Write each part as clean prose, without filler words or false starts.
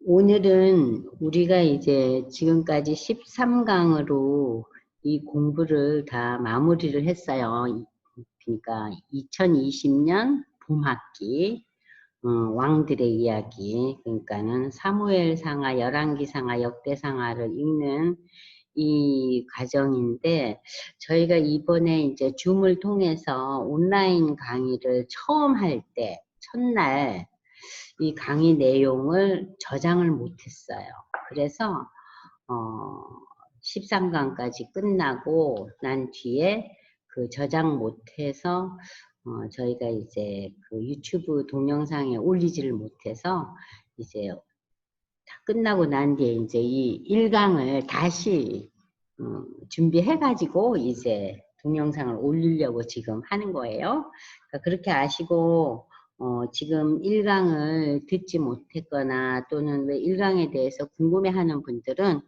오늘은 우리가 이제 지금까지 13강으로 이 공부를 다 마무리를 했어요. 그러니까 2020년 봄학기 왕들의 이야기, 그러니까는 사무엘상하, 열왕기상하, 역대상하를 읽는 이 과정인데, 저희가 이번에 이제 줌을 통해서 온라인 강의를 처음 할 때, 첫날 이 강의 내용을 저장을 못했어요. 그래서 13강까지 끝나고 난 뒤에 그 저장 못해서 저희가 이제 그 유튜브 동영상에 올리지를 못해서 이제 다 끝나고 난 뒤에 이제 이 1강을 다시 준비해가지고 이제 동영상을 올리려고 지금 하는 거예요. 그러니까 그렇게 아시고 지금 1강을 듣지 못했거나 또는 왜 1강에 대해서 궁금해하는 분들은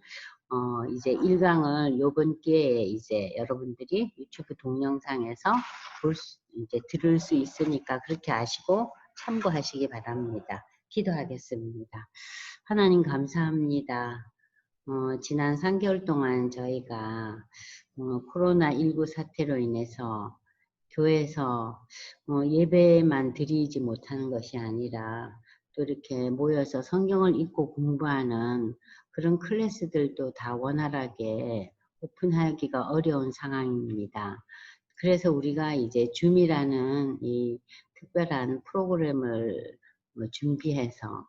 이제 1강을 요번 기회에 이제 여러분들이 유튜브 동영상에서 이제 들을 수 있으니까 그렇게 아시고 참고하시기 바랍니다. 기도하겠습니다. 하나님 감사합니다. 지난 3개월 동안 저희가 코로나19 사태로 인해서 교회에서 예배만 드리지 못하는 것이 아니라 또 이렇게 모여서 성경을 읽고 공부하는 그런 클래스들도 다 원활하게 오픈하기가 어려운 상황입니다. 그래서 우리가 이제 줌이라는 이 특별한 프로그램을 준비해서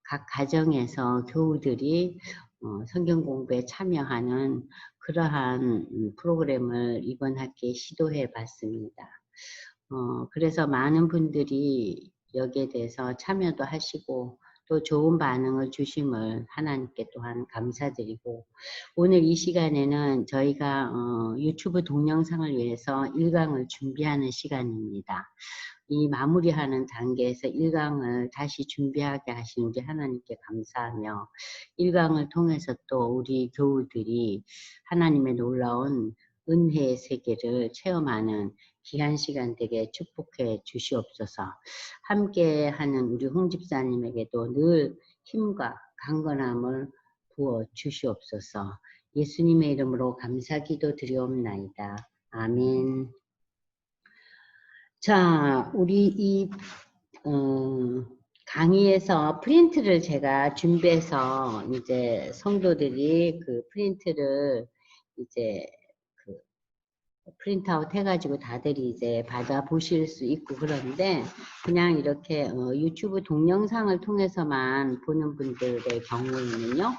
각 가정에서 교우들이 성경 공부에 참여하는 그러한 프로그램을 이번 학기에 시도해 봤습니다. 그래서 많은 분들이 여기에 대해서 참여도 하시고 또 좋은 반응을 주심을 하나님께 또한 감사드리고, 오늘 이 시간에는 저희가 유튜브 동영상을 위해서 1강을 준비하는 시간입니다. 이 마무리하는 단계에서 1강을 다시 준비하게 하신 우리 하나님께 감사하며, 1강을 통해서 또 우리 교우들이 하나님의 놀라운 은혜의 세계를 체험하는 귀한 시간 되게 축복해 주시옵소서. 함께하는 우리 홍 집사님에게도 늘 힘과 강건함을 부어 주시옵소서. 예수님의 이름으로 감사기도 드리옵나이다. 아멘. 자, 우리 이 강의에서 프린트를 제가 준비해서 이제 성도들이 그 프린트를 이제 그 프린트아웃 해가지고 다들 이제 받아 보실 수 있고, 그런데 그냥 이렇게 유튜브 동영상을 통해서만 보는 분들의 경우에는요,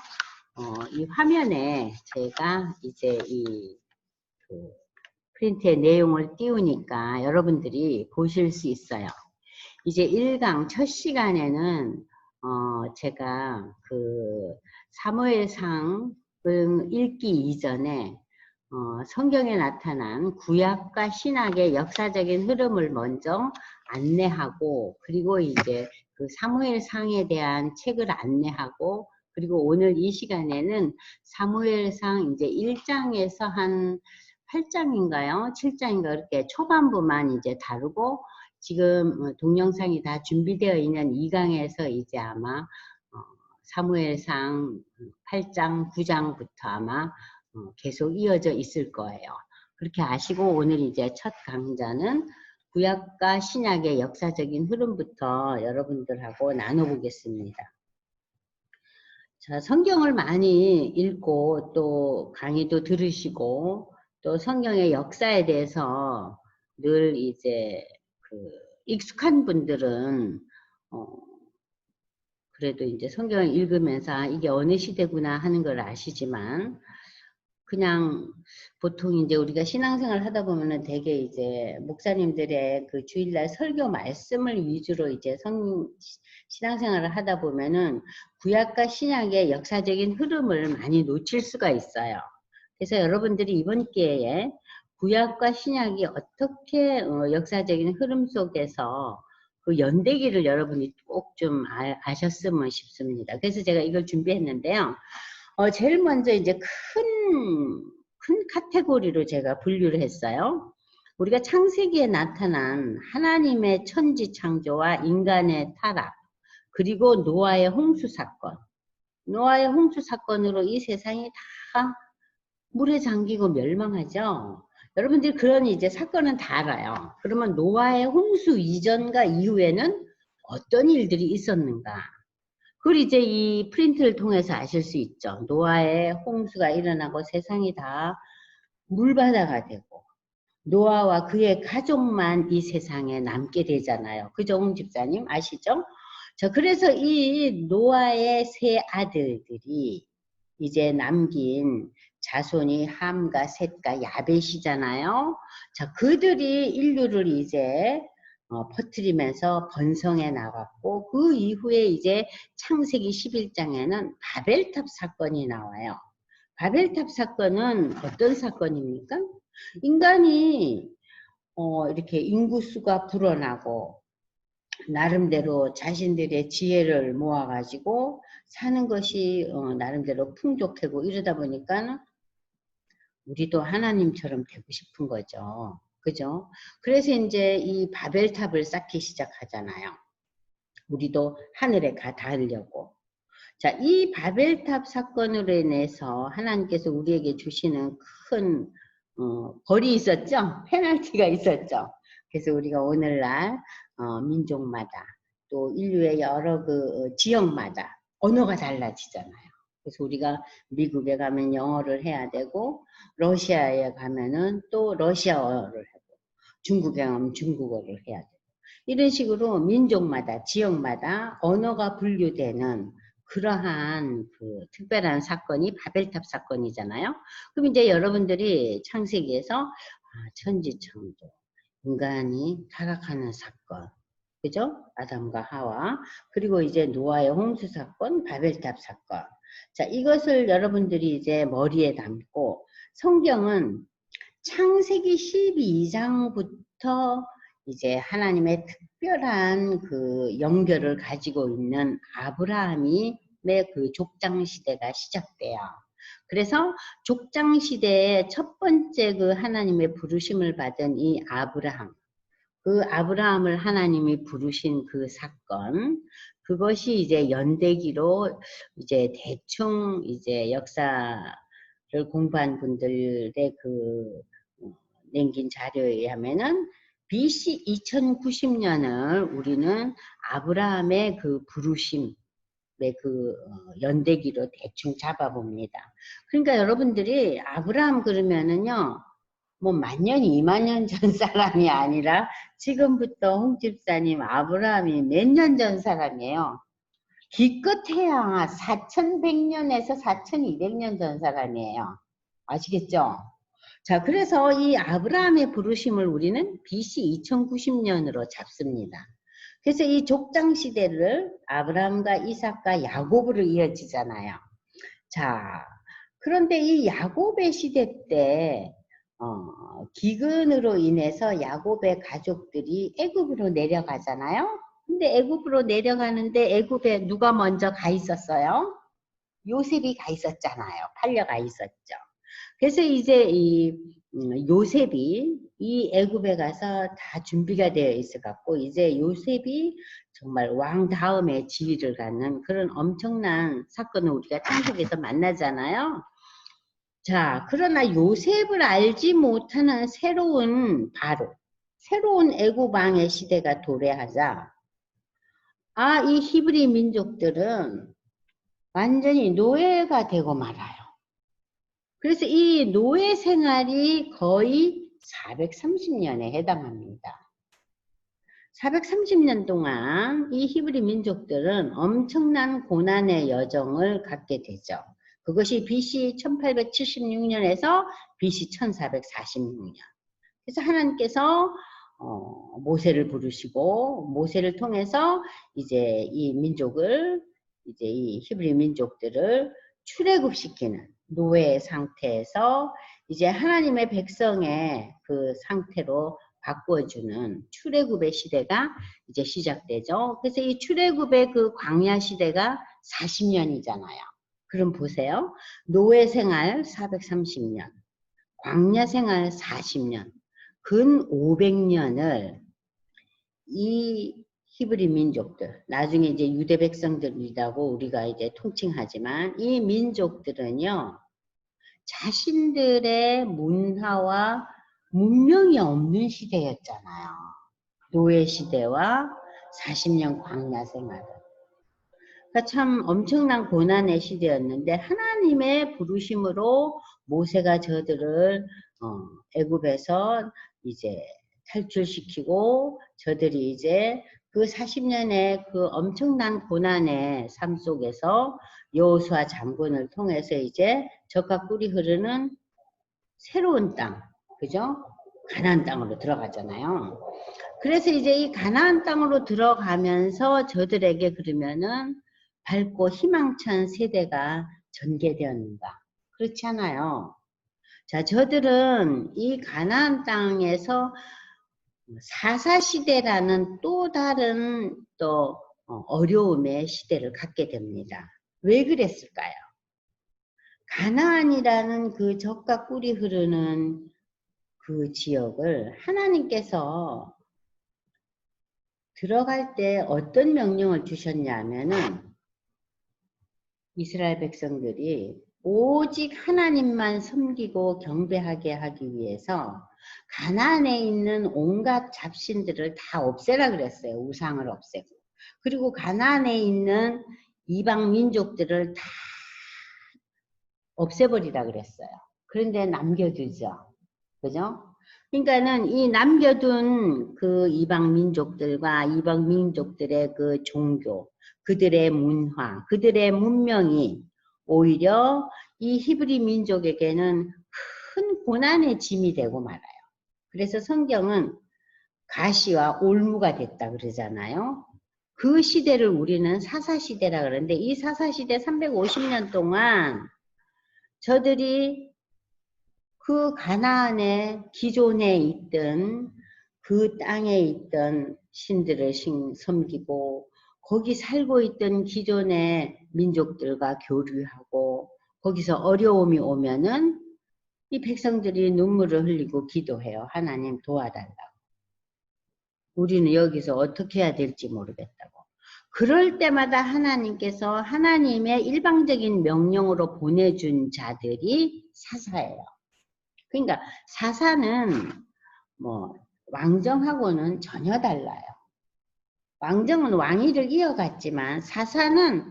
이 화면에 제가 이제 그 프린트의 내용을 띄우니까 여러분들이 보실 수 있어요. 이제 1강 첫 시간에는 제가 그 사무엘상을 읽기 이전에 성경에 나타난 구약과 신약의 역사적인 흐름을 먼저 안내하고, 그리고 이제 그 사무엘상에 대한 책을 안내하고, 그리고 오늘 이 시간에는 사무엘상 이제 1장에서 한 8장인가요? 7장인가 그렇게 초반부만 이제 다루고, 지금 동영상이 다 준비되어 있는 2강에서 이제 아마 사무엘상 8장, 9장부터 아마 계속 이어져 있을 거예요. 그렇게 아시고 오늘 이제 첫 강좌는 구약과 신약의 역사적인 흐름부터 여러분들하고 나눠보겠습니다. 자, 성경을 많이 읽고 또 강의도 들으시고 또 성경의 역사에 대해서 늘 이제 그 익숙한 분들은 그래도 이제 성경을 읽으면서 이게 어느 시대구나 하는 걸 아시지만, 그냥 보통 이제 우리가 신앙생활 하다 보면은 되게 이제 목사님들의 그 주일날 설교 말씀을 위주로 이제 신앙생활을 하다 보면은 구약과 신약의 역사적인 흐름을 많이 놓칠 수가 있어요. 그래서 여러분들이 이번 기회에 구약과 신약이 어떻게 역사적인 흐름 속에서 그 연대기를 여러분이 꼭 좀 아셨으면 싶습니다. 그래서 제가 이걸 준비했는데요. 제일 먼저 이제 큰 카테고리로 제가 분류를 했어요. 우리가 창세기에 나타난 하나님의 천지 창조와 인간의 타락, 그리고 노아의 홍수 사건, 노아의 홍수 사건으로 이 세상이 다 물에 잠기고 멸망하죠. 여러분들이 그런 이제 사건은 다 알아요. 그러면 노아의 홍수 이전과 이후에는 어떤 일들이 있었는가? 그걸 이제 이 프린트를 통해서 아실 수 있죠. 노아의 홍수가 일어나고 세상이 다 물바다가 되고 노아와 그의 가족만 이 세상에 남게 되잖아요. 그죠, 홍 집사님 아시죠? 자, 그래서 이 노아의 세 아들들이 이제 남긴 자손이 함과 셋과 야벳이잖아요. 자, 그들이 인류를 이제 퍼뜨리면서 번성해 나갔고 그 이후에 이제 창세기 11장에는 바벨탑 사건이 나와요. 바벨탑 사건은 어떤 사건입니까? 인간이 이렇게 인구수가 불어나고 나름대로 자신들의 지혜를 모아가지고 사는 것이 나름대로 풍족하고 이러다 보니까 우리도 하나님처럼 되고 싶은 거죠. 그죠? 그래서 이제 이 바벨탑을 쌓기 시작하잖아요. 우리도 하늘에 닿으려고. 자, 이 바벨탑 사건으로 인해서 하나님께서 우리에게 주시는 큰 벌이 있었죠? 페널티가 있었죠? 그래서 우리가 오늘날 민족마다 또 인류의 여러 그 지역마다 언어가 달라지잖아요. 그래서 우리가 미국에 가면 영어를 해야 되고 러시아에 가면은 또 러시아어를 하고 중국에 가면 중국어를 해야 되고 이런 식으로 민족마다 지역마다 언어가 분류되는 그러한 그 특별한 사건이 바벨탑 사건이잖아요. 그럼 이제 여러분들이 창세기에서 천지창조, 인간이 타락하는 사건, 그죠? 아담과 하와, 그리고 이제 노아의 홍수 사건, 바벨탑 사건. 자, 이것을 여러분들이 이제 머리에 담고 성경은 창세기 12장부터 이제 하나님의 특별한 그 연결을 가지고 있는 아브라함의 그 족장 시대가 시작돼요. 그래서 족장 시대의 첫 번째 그 하나님의 부르심을 받은 이 아브라함, 그 아브라함을 하나님이 부르신 그 사건, 그것이 이제 연대기로 이제 대충 이제 역사를 공부한 분들의 그 남긴 자료에 의하면은 BC 2090년을 우리는 아브라함의 그 부르심의 그 연대기로 대충 잡아봅니다. 그러니까 여러분들이 아브라함 그러면은요, 뭐 만년, 2만년 전 사람이 아니라 지금부터 홍 집사님 아브라함이 몇 년 전 사람이에요. 기껏해야 4100년에서 4200년 전 사람이에요. 아시겠죠? 자, 그래서 이 아브라함의 부르심을 우리는 BC 2090년으로 잡습니다. 그래서 이 족장 시대를 아브라함과 이삭과 야곱으로 이어지잖아요. 자, 그런데 이 야곱의 시대 때 기근으로 인해서 야곱의 가족들이 애굽으로 내려가잖아요. 근데 애굽으로 내려가는데 애굽에 누가 먼저 가 있었어요? 요셉이 가 있었잖아요. 팔려가 있었죠. 그래서 이제 이 요셉이 이 애굽에 가서 다 준비가 되어 있어 갖고 이제 요셉이 정말 왕 다음에 지위를 갖는 그런 엄청난 사건을 우리가 창세기에서 만나잖아요. 자, 그러나 요셉을 알지 못하는 새로운 새로운 애굽 왕의 시대가 도래하자 이 히브리 민족들은 완전히 노예가 되고 말아요. 그래서 이 노예 생활이 거의 430년에 해당합니다. 430년 동안 이 히브리 민족들은 엄청난 고난의 여정을 갖게 되죠. 그것이 BC 1876년에서 BC 1446년. 그래서 하나님께서 모세를 부르시고 모세를 통해서 이제 이 민족을 이제 이 히브리 민족들을 출애굽시키는 노예 상태에서 이제 하나님의 백성의 그 상태로 바꿔주는 출애굽의 시대가 이제 시작되죠. 그래서 이 출애굽의 그 광야 시대가 40년이잖아요. 그럼 보세요. 노예 생활 430년, 광야 생활 40년, 근 500년을 이 히브리 민족들, 나중에 이제 유대 백성들이라고 우리가 이제 통칭하지만 이 민족들은요, 자신들의 문화와 문명이 없는 시대였잖아요. 노예 시대와 40년 광야 생활. 그러니까 참 엄청난 고난의 시대였는데 하나님의 부르심으로 모세가 저들을 애굽에서 이제 탈출시키고 저들이 이제 그 40년의 그 엄청난 고난의 삶 속에서 여호수아 장군을 통해서 이제 젖과 꿀이 흐르는 새로운 땅, 그죠? 가나안 땅으로 들어가잖아요. 그래서 이제 이 가나안 땅으로 들어가면서 저들에게 그러면은 밝고 희망찬 세대가 전개되었는가? 그렇지 않아요. 자, 저들은 이 가나안 땅에서 사사시대라는 또 다른 또 어려움의 시대를 갖게 됩니다. 왜 그랬을까요? 가나안이라는 그 젖과 꿀이 흐르는 그 지역을 하나님께서 들어갈 때 어떤 명령을 주셨냐면은 이스라엘 백성들이 오직 하나님만 섬기고 경배하게 하기 위해서 가나안에 있는 온갖 잡신들을 다 없애라 그랬어요. 우상을 없애고. 그리고 가나안에 있는 이방 민족들을 다 없애버리라 그랬어요. 그런데 남겨두죠. 그죠? 그러니까는 이 남겨둔 그 이방 민족들과 이방 민족들의 그 종교, 그들의 문화, 그들의 문명이 오히려 이 히브리 민족에게는 큰 고난의 짐이 되고 말아요. 그래서 성경은 가시와 올무가 됐다 그러잖아요. 그 시대를 우리는 사사시대라 그러는데 이 사사시대 350년 동안 저들이 그 가나안에 기존에 있던 그 땅에 있던 신들을 섬기고 거기 살고 있던 기존의 민족들과 교류하고 거기서 어려움이 오면은 이 백성들이 눈물을 흘리고 기도해요. 하나님 도와달라고. 우리는 여기서 어떻게 해야 될지 모르겠다고. 그럴 때마다 하나님께서 하나님의 일방적인 명령으로 보내준 자들이 사사예요. 그러니까 사사는 뭐 왕정하고는 전혀 달라요. 왕정은 왕위를 이어갔지만 사사는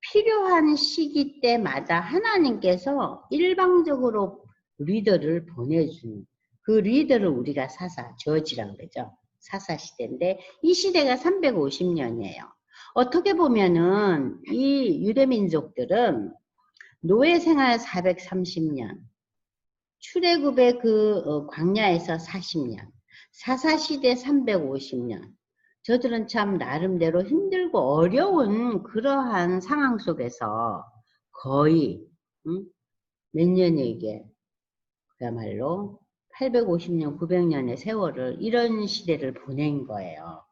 필요한 시기 때마다 하나님께서 일방적으로 리더를 보내준 그 리더를 우리가 사사, 저지라고 그러죠. 사사 시대인데 이 시대가 350년이에요. 어떻게 보면은 이 유대민족들은 노예 생활 430년, 출애굽의 그 광야에서 40년, 사사시대 350년. 저들은 참 나름대로 힘들고 어려운 그러한 상황 속에서 거의 몇 년에게 그야말로 850년, 900년의 세월을 이런 시대를 보낸 거예요.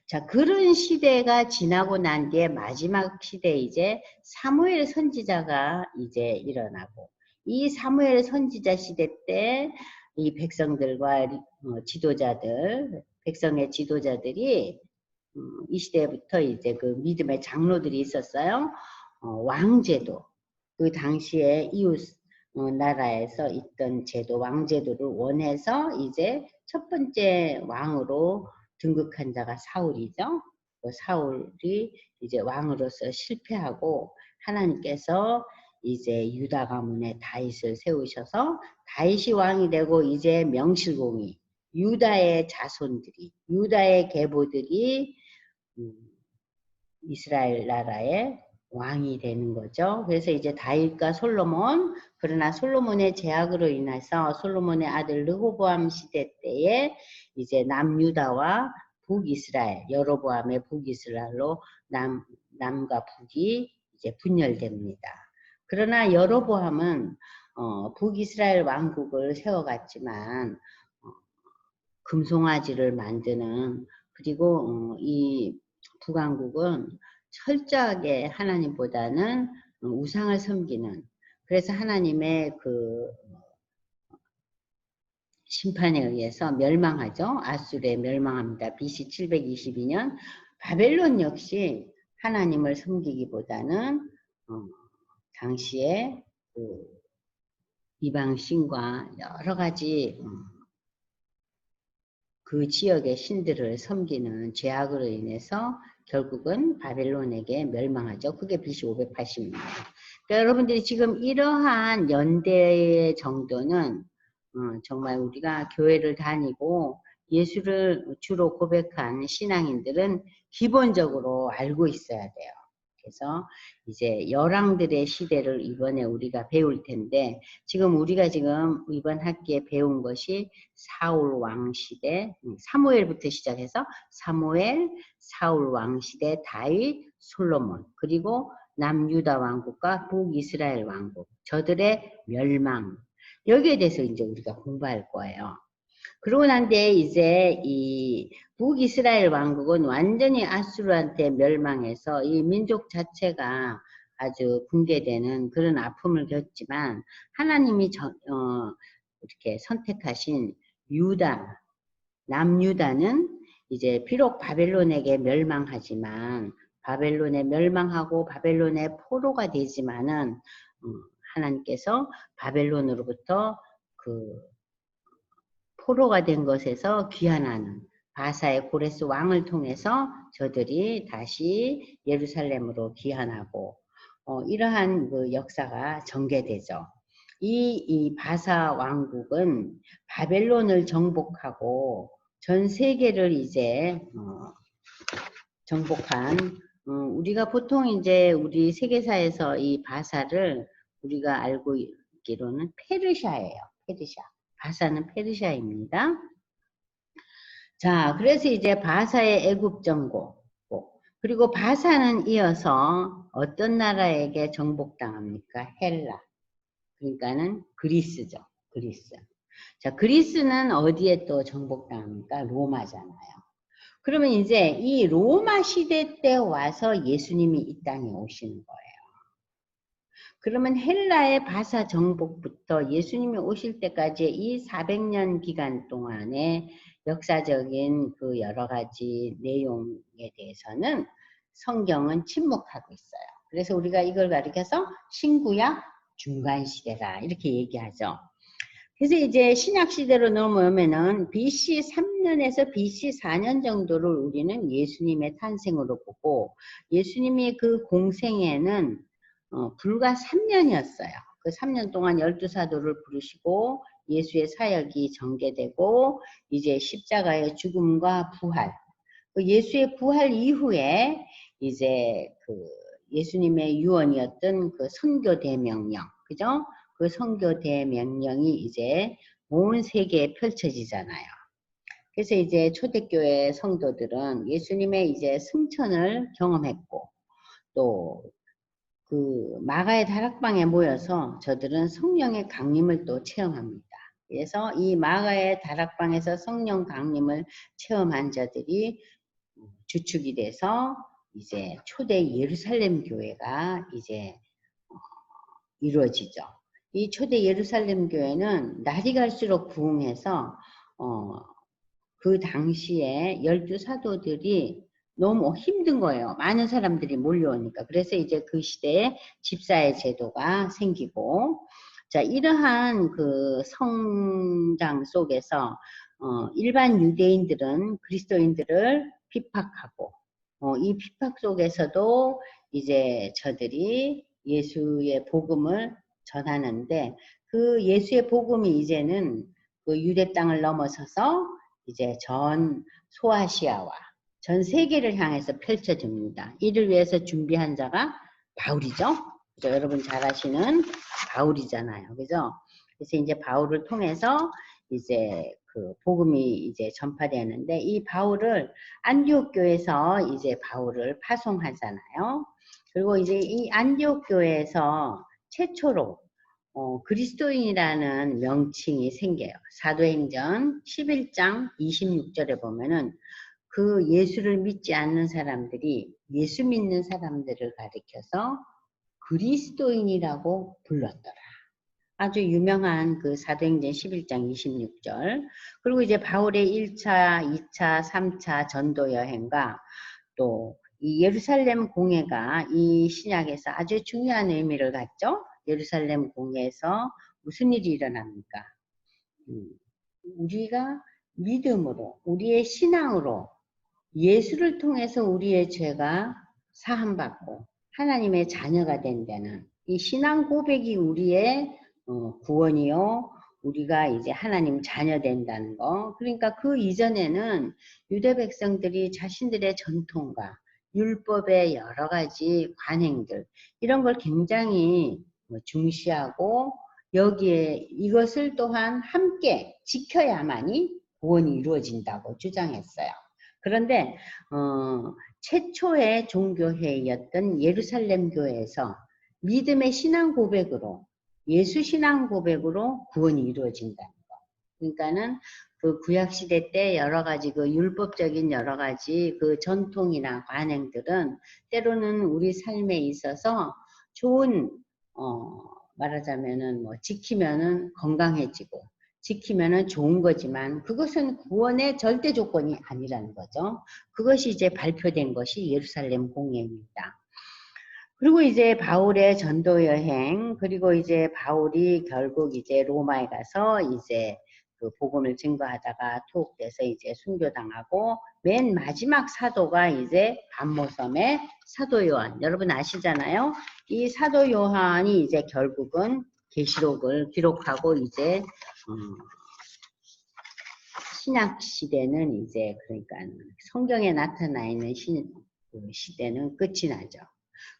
자, 그런 시대가 지나고 난 뒤에 마지막 시대 이제 사무엘 선지자가 이제 일어나고 이 사무엘 선지자 시대 때 이 백성들과 지도자들, 백성의 지도자들이 이 시대부터 이제 그 믿음의 장로들이 있었어요. 왕제도, 그 당시에 이웃 나라에서 있던 제도, 왕제도를 원해서 이제 첫 번째 왕으로 등극한 자가 사울이죠. 그 사울이 이제 왕으로서 실패하고 하나님께서 이제 유다 가문에 다윗을 세우셔서 다윗이 왕이 되고 이제 명실공히 유다의 자손들이 유다의 계보들이 이스라엘 나라의 왕이 되는 거죠. 그래서 이제 다윗과 솔로몬, 그러나 솔로몬의 제약으로 인해서 솔로몬의 아들 르호보암 시대 때에 이제 남유다와 북이스라엘, 여로보암의 북이스라엘로 남과 북이 이제 분열됩니다. 그러나 여로보암은 북이스라엘 왕국을 세워갔지만 금송아지를 만드는 그리고 이 북왕국은 철저하게 하나님보다는 우상을 섬기는 그래서 하나님의 그 심판에 의해서 멸망하죠. 아수르에 멸망합니다. BC 722년 바벨론 역시 하나님을 섬기기보다는 당시에 그 이방신과 여러 가지 그 지역의 신들을 섬기는 죄악으로 인해서 결국은 바벨론에게 멸망하죠. 그게 BC 580년. 그러니까 여러분들이 지금 이러한 연대 정도는 정말 우리가 교회를 다니고 예수를 주로 고백한 신앙인들은 기본적으로 알고 있어야 돼요. 그래서 이제 열왕들의 시대를 이번에 우리가 배울 텐데 지금 우리가 지금 이번 학기에 배운 것이 사울 왕 시대, 사무엘부터 시작해서 사무엘, 사울 왕 시대, 다윗, 솔로몬, 그리고 남유다 왕국과 북이스라엘 왕국, 저들의 멸망, 여기에 대해서 이제 우리가 공부할 거예요. 그러고 난 뒤에 이제 이 북이스라엘 왕국은 완전히 아수르한테 멸망해서 이 민족 자체가 아주 붕괴되는 그런 아픔을 겪지만 하나님이 이렇게 선택하신 유다, 남유다는 이제 비록 바벨론에게 멸망하지만 바벨론에 멸망하고 바벨론의 포로가 되지만은 하나님께서 바벨론으로부터 그 포로가 된 것에서 귀환하는 바사의 고레스 왕을 통해서 저들이 다시 예루살렘으로 귀환하고 이러한 그 역사가 전개되죠. 이 바사 왕국은 바벨론을 정복하고 전 세계를 이제 정복한 우리가 보통 이제 우리 세계사에서 이 바사를 우리가 알고 있기로는 페르시아예요. 페르시아. 바사는 페르시아입니다. 자, 그래서 이제 바사의 애굽 정복, 그리고 바사는 이어서 어떤 나라에게 정복당합니까? 헬라. 그러니까는 그리스죠. 그리스. 자, 그리스는 어디에 또 정복당합니까? 로마잖아요. 그러면 이제 이 로마 시대 때 와서 예수님이 이 땅에 오시는 거예요. 그러면 헬라의 바사 정복부터 예수님이 오실 때까지 이 400년 기간 동안의 역사적인 그 여러 가지 내용에 대해서는 성경은 침묵하고 있어요. 그래서 우리가 이걸 가리켜서 신구약 중간시대다 이렇게 얘기하죠. 그래서 이제 신약시대로 넘어오면은 BC 3년에서 BC 4년 정도를 우리는 예수님의 탄생으로 보고 예수님이 그 공생애는 불과 3년이었어요. 그 3년 동안 12사도를 부르시고 예수의 사역이 전개되고 이제 십자가의 죽음과 부활, 그 예수의 부활 이후에 이제 그 예수님의 유언이었던 그 선교 대명령, 그죠? 그 선교 대명령이 이제 온 세계에 펼쳐지잖아요. 그래서 이제 초대교회 성도들은 예수님의 이제 승천을 경험했고 또 그 마가의 다락방에 모여서 저들은 성령의 강림을 또 체험합니다. 그래서 이 마가의 다락방에서 성령 강림을 체험한 자들이 주축이 돼서 이제 초대 예루살렘 교회가 이제 이루어지죠. 이 초대 예루살렘 교회는 날이 갈수록 부흥해서 그 당시에 12사도들이 너무 힘든 거예요. 많은 사람들이 몰려오니까. 그래서 이제 그 시대에 집사의 제도가 생기고, 자, 이러한 그 성장 속에서, 일반 유대인들은 그리스도인들을 핍박하고, 이 핍박 속에서도 이제 저들이 예수의 복음을 전하는데, 그 예수의 복음이 이제는 그 유대 땅을 넘어서서 이제 전 소아시아와 전 세계를 향해서 펼쳐집니다. 이를 위해서 준비한 자가 바울이죠. 그죠? 여러분 잘 아시는 바울이잖아요. 그죠? 그래서 이제 바울을 통해서 이제 그 복음이 이제 전파되는데 이 바울을 안디옥 교회에서 이제 바울을 파송하잖아요. 그리고 이제 이 안디옥 교회에서 최초로 그리스도인이라는 명칭이 생겨요. 사도행전 11장 26절에 보면은 그 예수를 믿지 않는 사람들이 예수 믿는 사람들을 가리켜서 그리스도인이라고 불렀더라. 아주 유명한 그 사도행전 11장 26절. 그리고 이제 바울의 1차, 2차, 3차 전도 여행과 또 이 예루살렘 공회가 이 신약에서 아주 중요한 의미를 갖죠. 예루살렘 공회에서 무슨 일이 일어납니까? 우리가 믿음으로, 우리의 신앙으로 예수를 통해서 우리의 죄가 사함받고 하나님의 자녀가 된다는 이 신앙 고백이 우리의 구원이요. 우리가 이제 하나님 자녀 된다는 거. 그러니까 그 이전에는 유대 백성들이 자신들의 전통과 율법의 여러 가지 관행들 이런 걸 굉장히 중시하고 여기에 이것을 또한 함께 지켜야만이 구원이 이루어진다고 주장했어요. 그런데 최초의 종교회의였던 예루살렘 교회에서 믿음의 신앙 고백으로 예수 신앙 고백으로 구원이 이루어진다는 거. 그러니까는 그 구약 시대 때 여러 가지 그 율법적인 여러 가지 그 전통이나 관행들은 때로는 우리 삶에 있어서 좋은 말하자면은 뭐 지키면은 건강해지고 지키면은 좋은 거지만 그것은 구원의 절대 조건이 아니라는 거죠. 그것이 이제 발표된 것이 예루살렘 공회입니다. 그리고 이제 바울의 전도 여행, 그리고 이제 바울이 결국 이제 로마에 가서 이제 그 복음을 증거하다가 투옥돼서 이제 순교당하고 맨 마지막 사도가 이제 반모섬의 사도 요한. 여러분 아시잖아요. 이 사도 요한이 이제 결국은 계시록을 기록하고 이제 신약 시대는 이제 그러니까 성경에 나타나 있는 시대는 끝이 나죠.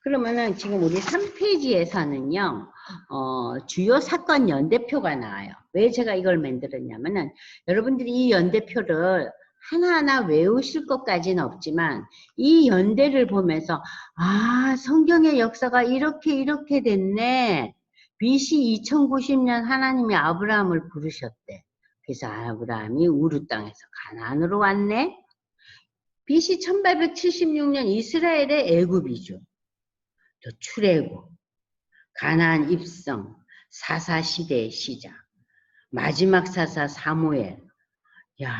그러면은 지금 우리 3페이지에서는요, 주요 사건 연대표가 나와요. 왜 제가 이걸 만들었냐면은, 여러분들이 이 연대표를 하나하나 외우실 것까지는 없지만, 이 연대를 보면서, 아, 성경의 역사가 이렇게 됐네. BC 2090년 하나님이 아브라함을 부르셨대. 그래서 아브라함이 우르 땅에서 가나안으로 왔네. BC 1876년 이스라엘의 애굽이죠. 또 출애굽, 가나안 입성, 사사시대의 시작, 마지막 사사 사무엘, 야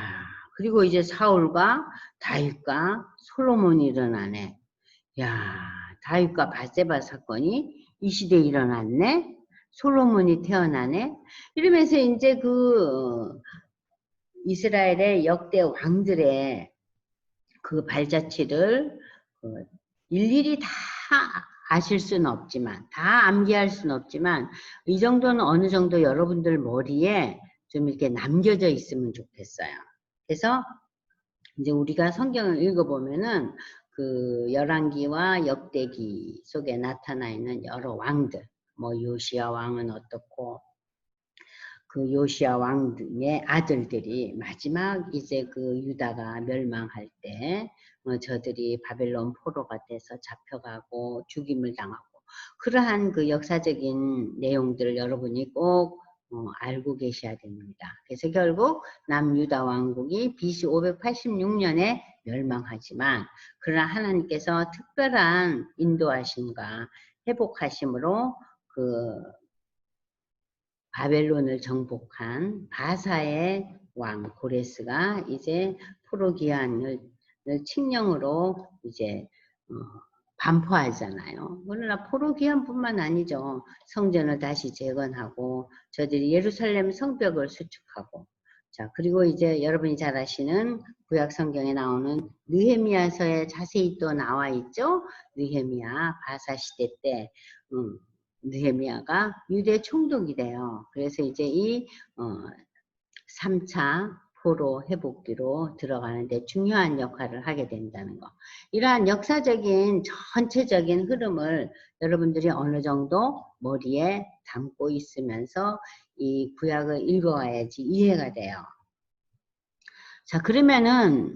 그리고 이제 사울과 다윗과 솔로몬이 일어나네. 야 다윗과 바세바 사건이 이 시대에 일어났네. 솔로몬이 태어나네. 이러면서 이제 그 이스라엘의 역대 왕들의 그 발자취를 일일이 다 아실 수는 없지만, 다 암기할 수는 없지만, 이 정도는 어느 정도 여러분들 머리에 좀 이렇게 남겨져 있으면 좋겠어요. 그래서 이제 우리가 성경을 읽어보면은 그 열왕기와 역대기 속에 나타나 있는 여러 왕들, 뭐 요시야 왕은 어떻고, 그 요시야 왕의 아들들이 마지막 이제 그 유다가 멸망할 때 저들이 바벨론 포로가 돼서 잡혀가고 죽임을 당하고 그러한 그 역사적인 내용들을 여러분이 꼭 알고 계셔야 됩니다. 그래서 결국 남유다 왕국이 BC 586년에 멸망하지만 그러나 하나님께서 특별한 인도하심과 회복하심으로 그 바벨론을 정복한 바사의 왕 고레스가 이제 포로기한을 칙령으로 이제 반포하잖아요. 그러나 포로기한뿐만 아니죠. 성전을 다시 재건하고 저들이 예루살렘 성벽을 수축하고 자 그리고 이제 여러분이 잘 아시는 구약 성경에 나오는 느헤미야서에 자세히 또 나와 있죠. 느헤미야 바사 시대 때 느헤미야가 유대 총독이 돼요. 그래서 이제 이 3차 포로 회복기로 들어가는데 중요한 역할을 하게 된다는 거. 이러한 역사적인 전체적인 흐름을 여러분들이 어느 정도 머리에 담고 있으면서 이 구약을 읽어와야지 이해가 돼요. 자 그러면은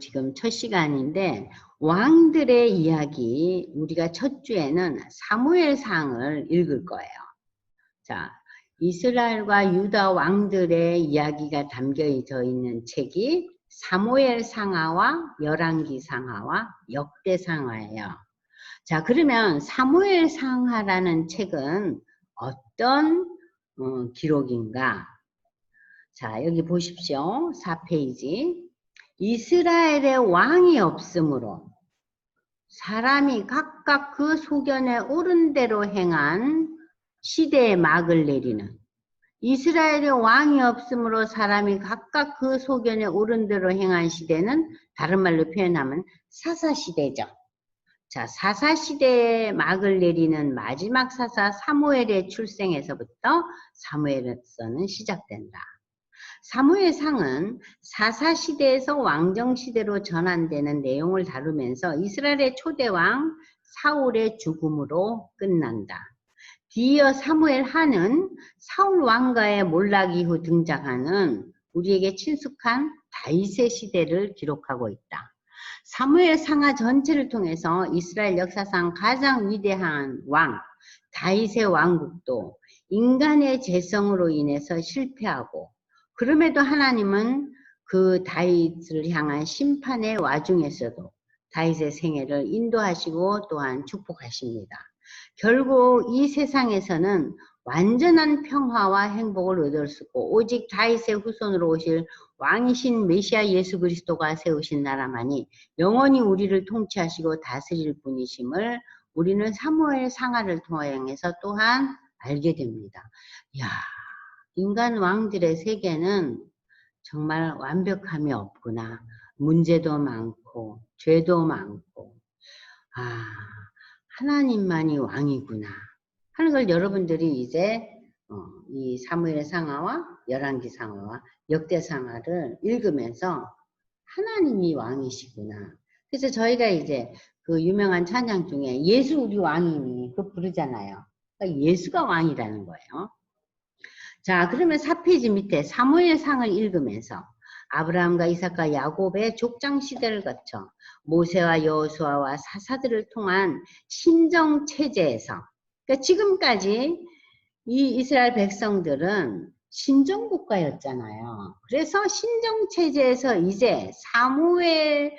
지금 첫 시간인데 왕들의 이야기 우리가 첫 주에는 사무엘상을 읽을 거예요. 자 이스라엘과 유다 왕들의 이야기가 담겨져 있는 책이 사무엘상하와 열왕기상하와 역대상하예요. 자 그러면 사무엘상하라는 책은 어떤 기록인가? 자 여기 보십시오. 4페이지. 이스라엘의 왕이 없으므로 사람이 각각 그 소견에 옳은 대로 행한 시대의 막을 내리는, 이스라엘에 왕이 없으므로 사람이 각각 그 소견에 옳은 대로 행한 시대는 다른 말로 표현하면 사사시대죠. 자, 사사시대의 막을 내리는 마지막 사사 사무엘의 출생에서부터 사무엘서는 시작된다. 사무엘상은 사사시대에서 왕정시대로 전환되는 내용을 다루면서 이스라엘의 초대왕 사울의 죽음으로 끝난다. 뒤이어 사무엘하는 사울 왕가의 몰락 이후 등장하는 우리에게 친숙한 다윗의 시대를 기록하고 있다. 사무엘 상하 전체를 통해서 이스라엘 역사상 가장 위대한 왕 다윗의 왕국도 인간의 재성으로 인해서 실패하고, 그럼에도 하나님은 그 다윗을 향한 심판의 와중에서도 다윗의 생애를 인도하시고 또한 축복하십니다. 결국 이 세상에서는 완전한 평화와 행복을 얻을 수 있고, 오직 다윗의 후손으로 오실 왕이신 메시아 예수 그리스도가 세우신 나라만이 영원히 우리를 통치하시고 다스릴 분이심을 우리는 사무엘 상하를 통해서 또한 알게 됩니다. 이야, 인간 왕들의 세계는 정말 완벽함이 없구나. 문제도 많고 죄도 많고, 아, 하나님만이 왕이구나 하는 걸 여러분들이 이제 이 사무엘 상하와 열왕기 상하와 역대 상하를 읽으면서 하나님이 왕이시구나. 그래서 저희가 이제 그 유명한 찬양 중에 예수 우리 왕이니 그 부르잖아요. 그러니까 예수가 왕이라는 거예요. 자, 그러면 4페이지 밑에 사무엘 상을 읽으면서 아브라함과 이삭과 야곱의 족장 시대를 거쳐 모세와 여호수아와 사사들을 통한 신정 체제에서, 그러니까 지금까지 이 이스라엘 백성들은 신정 국가였잖아요. 그래서 신정 체제에서 이제 사무엘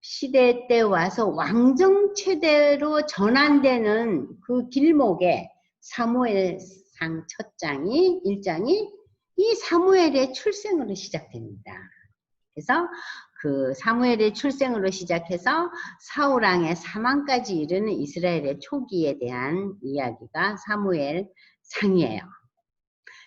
시대 때 와서 왕정 체제로 전환되는 그 길목에 사무엘상 첫 장이 1장이 이 사무엘의 출생으로 시작됩니다. 그래서 그 사무엘의 출생으로 시작해서 사울왕의 사망까지 이르는 이스라엘의 초기에 대한 이야기가 사무엘 상이에요.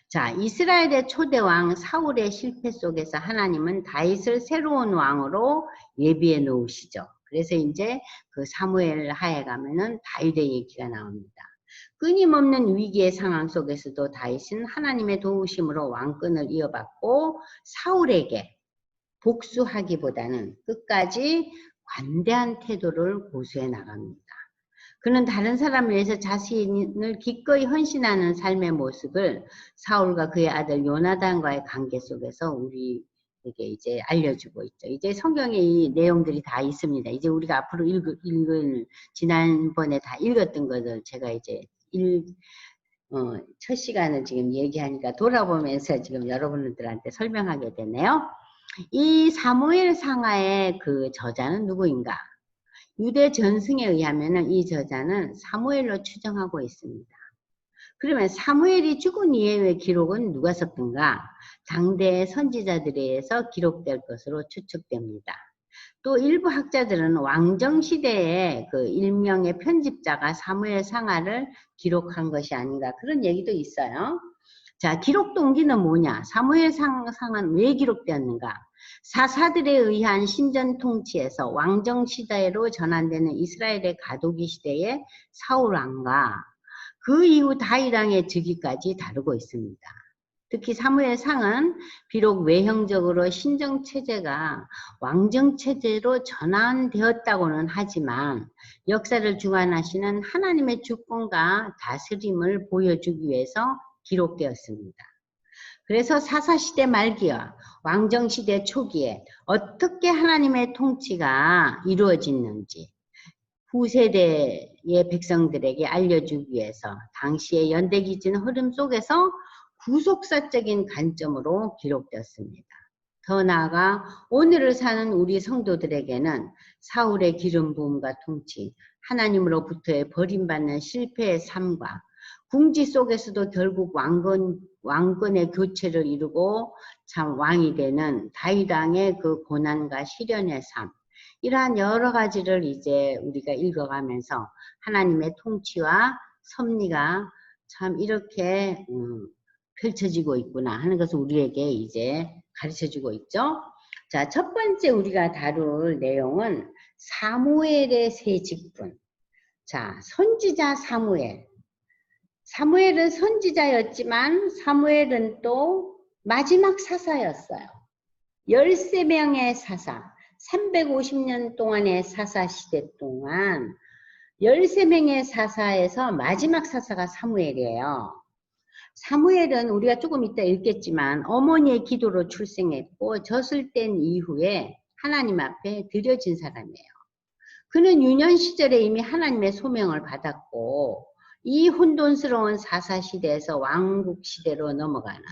자, 이스라엘의 초대왕 사울의 실패 속에서 하나님은 다윗을 새로운 왕으로 예비해 놓으시죠. 그래서 이제 그 사무엘 하에 가면은 다윗의 얘기가 나옵니다. 끊임없는 위기의 상황 속에서도 다윗은 하나님의 도우심으로 왕권을 이어받고 사울에게 복수하기보다는 끝까지 관대한 태도를 고수해 나갑니다. 그는 다른 사람을 위해서 자신을 기꺼이 헌신하는 삶의 모습을 사울과 그의 아들 요나단과의 관계 속에서 우리에게 이제 알려주고 있죠. 이제 성경에 이 내용들이 다 있습니다. 이제 우리가 앞으로 읽을 지난번에 다 읽었던 것을 제가 이제 첫 시간을 지금 얘기하니까 돌아보면서 지금 여러분들한테 설명하게 되네요. 이 사무엘 상하의 그 저자는 누구인가? 유대 전승에 의하면 이 저자는 사무엘로 추정하고 있습니다. 그러면 사무엘이 죽은 이후의 기록은 누가 썼던가? 당대의 선지자들에 의해서 기록될 것으로 추측됩니다. 또 일부 학자들은 왕정시대에 그 일명의 편집자가 사무엘 상하를 기록한 것이 아닌가, 그런 얘기도 있어요. 자, 기록 동기는 뭐냐? 사무엘 상은 왜 기록되었는가? 사사들에 의한 신전 통치에서 왕정 시대로 전환되는 이스라엘의 가도기 시대의 사울 왕과 그 이후 다윗 왕의 즉위까지 다루고 있습니다. 특히 사무엘 상은 비록 외형적으로 신정 체제가 왕정 체제로 전환되었다고는 하지만 역사를 주관하시는 하나님의 주권과 다스림을 보여주기 위해서 기록되었습니다. 그래서 사사시대 말기와 왕정시대 초기에 어떻게 하나님의 통치가 이루어졌는지 후세대의 백성들에게 알려주기 위해서 당시의 연대기진 흐름 속에서 구속사적인 관점으로 기록되었습니다. 더 나아가 오늘을 사는 우리 성도들에게는 사울의 기름 부음과 통치, 하나님으로부터의 버림받는 실패의 삶과 궁지 속에서도 결국 왕권의 교체를 이루고 참 왕이 되는 다윗 왕의 그 고난과 시련의 삶, 이러한 여러 가지를 이제 우리가 읽어가면서 하나님의 통치와 섭리가 참 이렇게 펼쳐지고 있구나 하는 것을 우리에게 이제 가르쳐주고 있죠. 자, 첫 번째 우리가 다룰 내용은 사무엘의 세 직분. 자, 선지자 사무엘. 사무엘은 선지자였지만 사무엘은 또 마지막 사사였어요. 13명의 사사, 350년 동안의 사사 시대 동안 13명의 사사에서 마지막 사사가 사무엘이에요. 사무엘은 우리가 조금 이따 읽겠지만 어머니의 기도로 출생했고 젖을 뗀 이후에 하나님 앞에 드려진 사람이에요. 그는 유년 시절에 이미 하나님의 소명을 받았고 이 혼돈스러운 사사시대에서 왕국시대로 넘어가는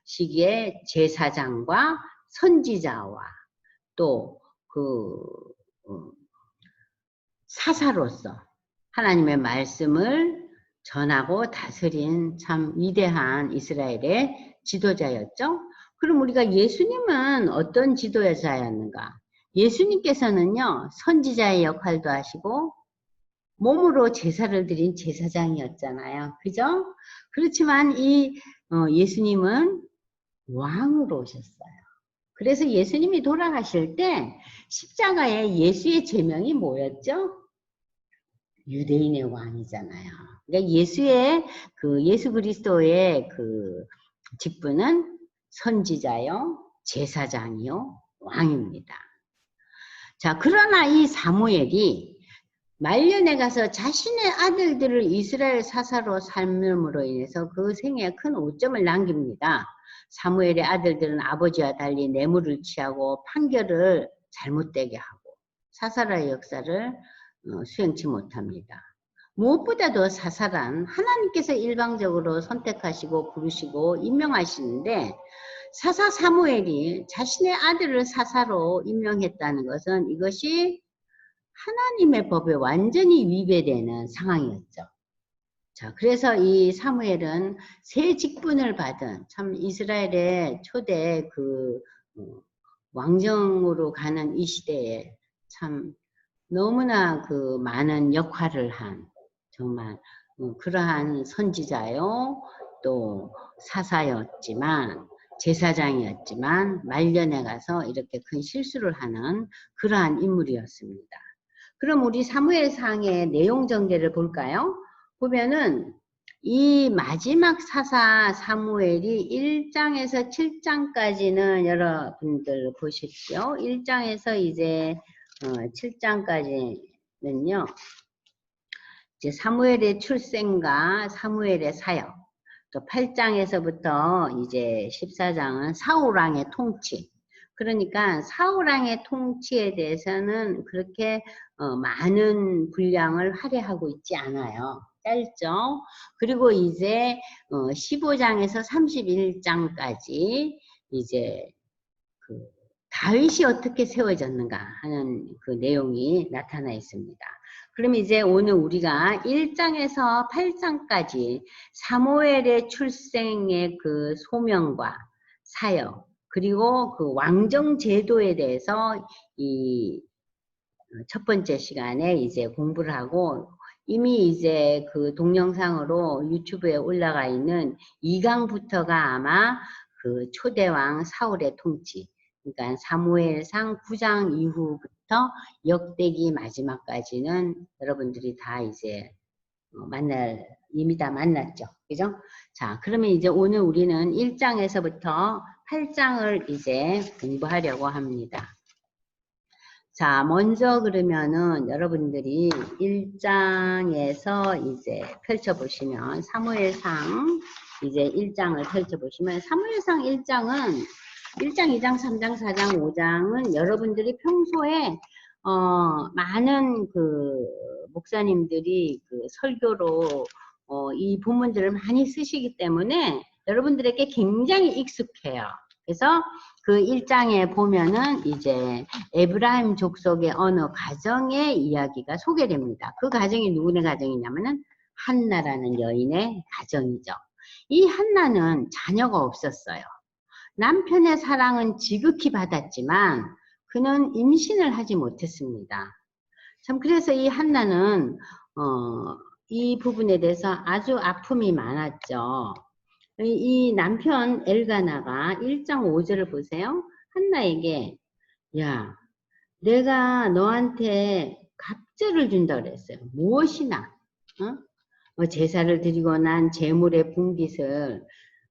시기에 제사장과 선지자와 또 사사로서 하나님의 말씀을 전하고 다스린 참 위대한 이스라엘의 지도자였죠. 그럼 우리가 예수님은 어떤 지도자였는가? 예수님께서는요, 선지자의 역할도 하시고 몸으로 제사를 드린 제사장이었잖아요. 그죠? 그렇지만 이 예수님은 왕으로 오셨어요. 그래서 예수님이 돌아가실 때 십자가에 예수의 제명이 뭐였죠? 유대인의 왕이잖아요. 그러니까 예수 그리스도의 그 직분은 선지자요, 제사장이요, 왕입니다. 자, 그러나 이 사무엘이 말년에 가서 자신의 아들들을 이스라엘 사사로 삶음으로 인해서 그 생애에 큰 오점을 남깁니다. 사무엘의 아들들은 아버지와 달리 뇌물을 취하고 판결을 잘못되게 하고 사사라의 역사를 수행치 못합니다. 무엇보다도 사사란 하나님께서 일방적으로 선택하시고 부르시고 임명하시는데 사사 사무엘이 자신의 아들을 사사로 임명했다는 것은 이것이 하나님의 법에 완전히 위배되는 상황이었죠. 자, 그래서 이 사무엘은 새 직분을 받은 참 이스라엘의 초대 왕정으로 가는 이 시대에 참 너무나 많은 역할을 한 정말 그러한 선지자요 또 사사였지만 제사장이었지만 말년에 가서 이렇게 큰 실수를 하는 그러한 인물이었습니다. 그럼 우리 사무엘상의 내용 전개를 볼까요? 보면은 이 마지막 사사 사무엘이 1장에서 7장까지는 여러분들 보십시오. 1장에서 이제 7장까지는요. 이제 사무엘의 출생과 사무엘의 사역, 또 8장에서부터 이제 14장은 사울왕의 통치. 그러니까 사울왕의 통치에 대해서는 그렇게 많은 분량을 할애하고 있지 않아요. 짧죠. 그리고 이제 15장에서 31장까지 이제 다윗이 어떻게 세워졌는가 하는 그 내용이 나타나 있습니다. 그럼 이제 오늘 우리가 1장에서 8장까지 사무엘의 출생의 그 소명과 사역 그리고 그 왕정 제도에 대해서 이 첫 번째 시간에 이제 공부를 하고 이미 이제 그 동영상으로 유튜브에 올라가 있는 2강부터가 아마 그 초대왕 사울의 통치 그러니까 사무엘상 9장 이후부터 역대기 마지막까지는 여러분들이 다 이제 이미 다 만났죠. 그죠? 자, 그러면 이제 오늘 우리는 1장에서부터 8장을 이제 공부하려고 합니다. 자, 먼저 그러면은 여러분들이 1장에서 이제 펼쳐보시면 사무엘상 이제 1장을 펼쳐보시면 사무엘상 1장은 1장, 2장, 3장, 4장, 5장은 여러분들이 평소에 많은 목사님들이 설교로 이 본문들을 많이 쓰시기 때문에 여러분들에게 굉장히 익숙해요. 그래서 그 1장에 보면은 이제 에브라임 족속의 어느 가정의 이야기가 소개됩니다. 그 가정이 누구네 가정이냐면은 한나라는 여인의 가정이죠. 이 한나는 자녀가 없었어요. 남편의 사랑은 지극히 받았지만 그는 임신을 하지 못했습니다. 참 그래서 이 한나는 이 부분에 대해서 아주 아픔이 많았죠. 이 남편 엘가나가 1장 5절을 보세요. 한나에게 야 내가 너한테 갑절을 준다 그랬어요. 무엇이나 제사를 드리고 난 제물의 분깃을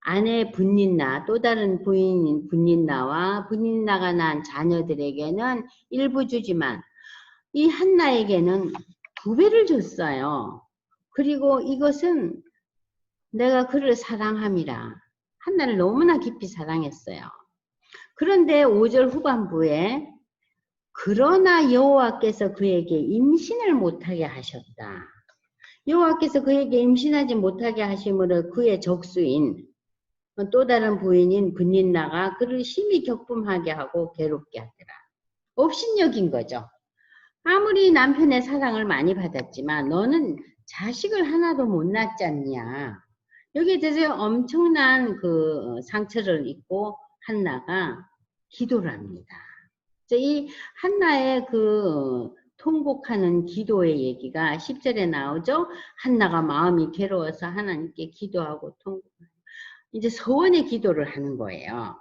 아내 분린나 또 다른 부인 분린나와 분린나가 난 자녀들에게는 일부 주지만 이 한나에게는 2배를 줬어요. 그리고 이것은 내가 그를 사랑함이라. 한나를 너무나 깊이 사랑했어요. 그런데 5절 후반부에 그러나 여호와께서 그에게 임신을 못하게 하셨다. 여호와께서 그에게 임신하지 못하게 하심으로 그의 적수인 또 다른 부인인 분린나가 그를 심히 격분하게 하고 괴롭게 하더라. 업신여긴 거죠. 아무리 남편의 사랑을 많이 받았지만 너는 자식을 하나도 못 낳지 않냐. 여기에 대해서 엄청난 그 상처를 입고 한나가 기도를 합니다. 이 한나의 그 통곡하는 기도의 얘기가 10절에 나오죠. 한나가 마음이 괴로워서 하나님께 기도하고 이제 서원의 기도를 하는 거예요.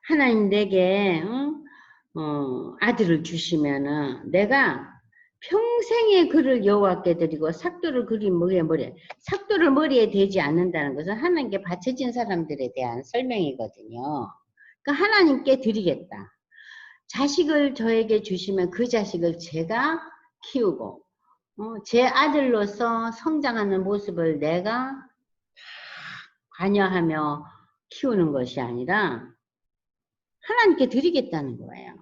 하나님 내게 아들을 주시면은 내가 평생에 그를 여호와께 드리고 삭도를 그리 삭도를 머리에 대지 않는다는 것은 하나님께 바쳐진 사람들에 대한 설명이거든요. 그러니까 하나님께 드리겠다. 자식을 저에게 주시면 그 자식을 제가 키우고 제 아들로서 성장하는 모습을 내가 관여하며 키우는 것이 아니라 하나님께 드리겠다는 거예요.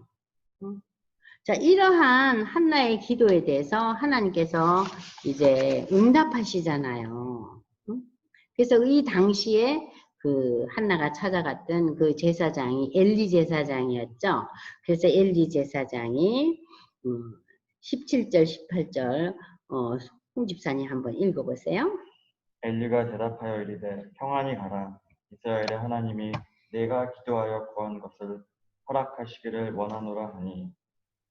자, 이러한 한나의 기도에 대해서 하나님께서 이제 응답하시잖아요. 그래서 이 당시에 그 한나가 찾아갔던 그 제사장이 엘리 제사장이었죠. 그래서 엘리 제사장이 17절, 18절 홍 집사님 한번 읽어보세요. 엘리가 대답하여 이르되 평안히 가라. 이스라엘의 하나님이 내가 기도하여 구한 것을 허락하시기를 원하노라 하니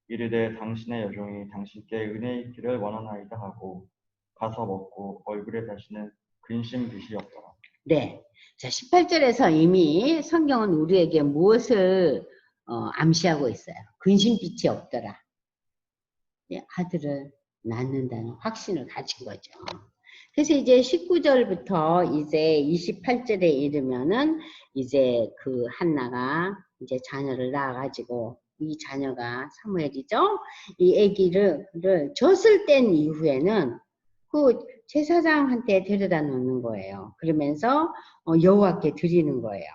이르되 당신의 여종이 당신께 은혜 있기를 원하나이다 하고 가서 먹고 얼굴에 다시는 근심 빛이 없더라. 네. 자, 18절에서 이미 성경은 우리에게 무엇을 암시하고 있어요? 근심빛이 없더라. 네, 아들을 낳는다는 확신을 가진 거죠. 그래서 이제 19절부터 이제 28절에 이르면은 이제 그 한나가 이제 자녀를 낳아가지고 이 자녀가 사무엘이죠. 이 아기를 젖을 뗀 이후에는 그 제사장한테 데려다 놓는 거예요. 그러면서 여호와께 드리는 거예요.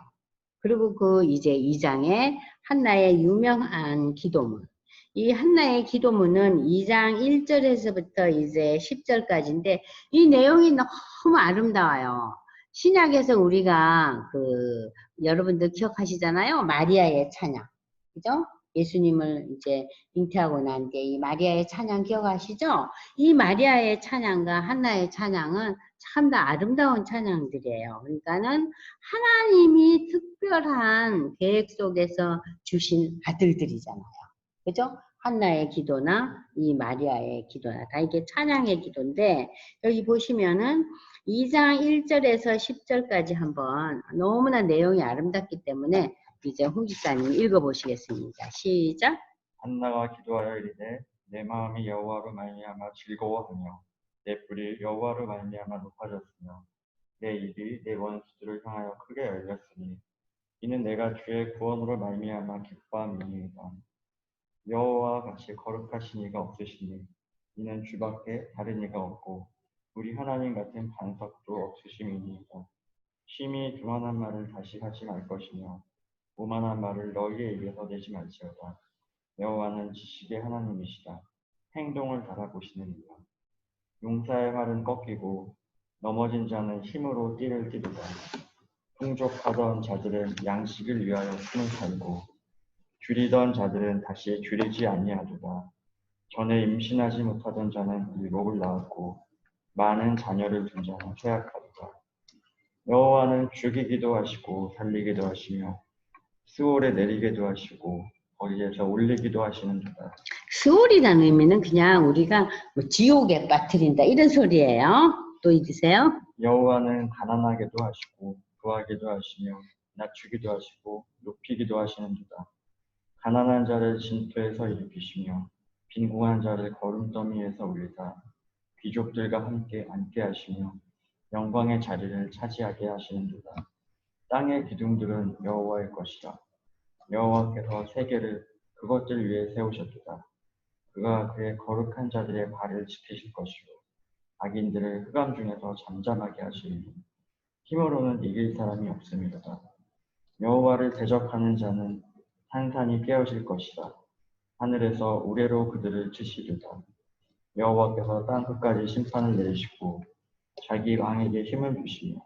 그리고 그 이제 2장에 한나의 유명한 기도문. 이 한나의 기도문은 2장 1절에서부터 이제 10절까지인데 이 내용이 너무 아름다워요. 신약에서 우리가 여러분들 기억하시잖아요. 마리아의 찬양. 그죠? 예수님을 이제 잉태하고 난 뒤에 이 마리아의 찬양 기억하시죠? 이 마리아의 찬양과 한나의 찬양은 참 다 아름다운 찬양들이에요. 그러니까는 하나님이 특별한 계획 속에서 주신 아들들이잖아요. 그죠? 한나의 기도나 이 마리아의 기도나 다 이게 찬양의 기도인데 여기 보시면은 2장 1절에서 10절까지 한번 너무나 내용이 아름답기 때문에 이제 홍 집사님 읽어보시겠습니다. 시작. 한나가 기도하여 이르되 내 마음이 여호와로 말미암아 즐거워하며 내 뿔이 여호와로 말미암아 높아졌으며 내 입이 내 원수들을 향하여 크게 열렸으니 이는 내가 주의 구원으로 말미암아 기뻐함이니이다. 여호와와 같이 거룩하신 이가 없으시니 이는 주밖에 다른 이가 없고 우리 하나님 같은 반석도 없으심이니이다. 심히 교만한 말을 다시 하지 말 것이며 오만한 말을 너희의 입에서 내지 말지어다. 여호와는 지식의 하나님이시다. 행동을 달아보시느니라. 용사의 활은 꺾이고 넘어진 자는 힘으로 띠를 띠리다. 풍족하던 자들은 양식을 위하여 숨을 살고 줄이던 자들은 다시 줄이지 아니하도다. 전에 임신하지 못하던 자는 일곱을 낳았고 많은 자녀를 둔 자는 쇠약하도다. 여호와는 죽이기도 하시고 살리기도 하시며 스올에 내리게도 하시고 거기에서 올리기도 하시는도다. 수월이라는 의미는 그냥 우리가 뭐 지옥에 빠뜨린다 이런 소리예요. 또 읽으세요. 여호와는 가난하게도 하시고 부하게도 하시며 낮추기도 하시고 높이기도 하시는도다. 가난한 자를 진토에서 일으키시며 빈궁한 자를 거름더미에서 올리사 귀족들과 함께 앉게 하시며 영광의 자리를 차지하게 하시는도다. 땅의 기둥들은 여호와의 것이라. 여호와께서 세계를 그것들 위에 세우셨도다. 그가 그의 거룩한 자들의 발을 지키실 것이요 악인들을 흑암 중에서 잠잠하게 하시리니 힘으로는 이길 사람이 없음이로다. 여호와를 대적하는 자는 산산이 깨어질 것이다. 하늘에서 우레로 그들을 치시리다. 여호와께서 땅 끝까지 심판을 내리시고 자기 왕에게 힘을 주시며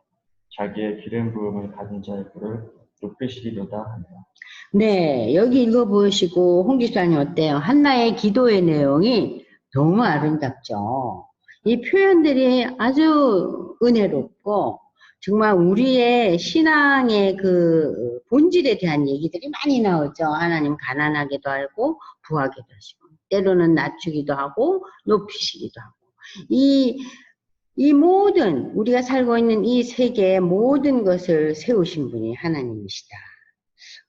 자기의 기름 부음을 받은 자의 불을 높이시리로다 하며. 네, 여기 읽어보시고 홍 집사님 어때요? 한나의 기도의 내용이 너무 아름답죠. 이 표현들이 아주 은혜롭고 정말 우리의 신앙의 그 본질에 대한 얘기들이 많이 나오죠. 하나님 가난하게도 하고 부하게도 하시고 때로는 낮추기도 하고 높이시기도 하고 이 모든 우리가 살고 있는 이 세계의 모든 것을 세우신 분이 하나님이시다.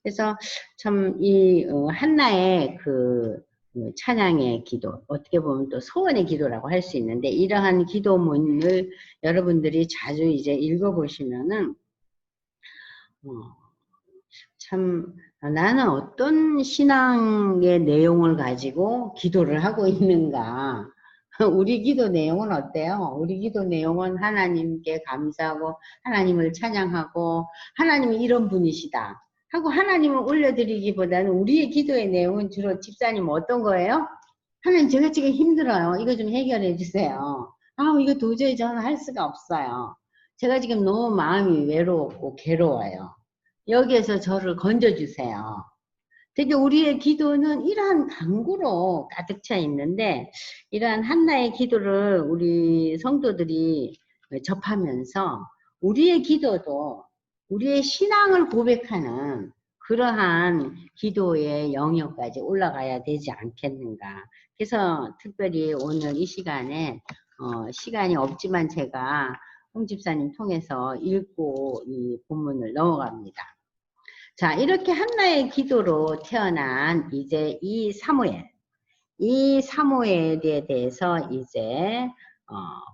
그래서 참 이 한나의 그 찬양의 기도, 어떻게 보면 또 소원의 기도라고 할 수 있는데 이러한 기도문을 여러분들이 자주 이제 읽어보시면은 참 나는 어떤 신앙의 내용을 가지고 기도를 하고 있는가. 우리 기도 내용은 어때요? 우리 기도 내용은 하나님께 감사하고 하나님을 찬양하고 하나님이 이런 분이시다 하고 하나님을 올려드리기보다는 우리의 기도의 내용은 주로 집사님 어떤 거예요? 하나님 제가 지금 힘들어요. 이거 좀 해결해 주세요. 이거 도저히 저는 할 수가 없어요. 제가 지금 너무 마음이 외로웠고 괴로워요. 여기에서 저를 건져주세요. 되게 우리의 기도는 이러한 간구로 가득 차 있는데 이러한 한나의 기도를 우리 성도들이 접하면서 우리의 기도도 우리의 신앙을 고백하는 그러한 기도의 영역까지 올라가야 되지 않겠는가. 그래서 특별히 오늘 이 시간에 시간이 없지만 제가 홍 집사님 통해서 읽고 이 본문을 넘어갑니다. 자, 이렇게 한나의 기도로 태어난 이제 이 사무엘에 대해서 이제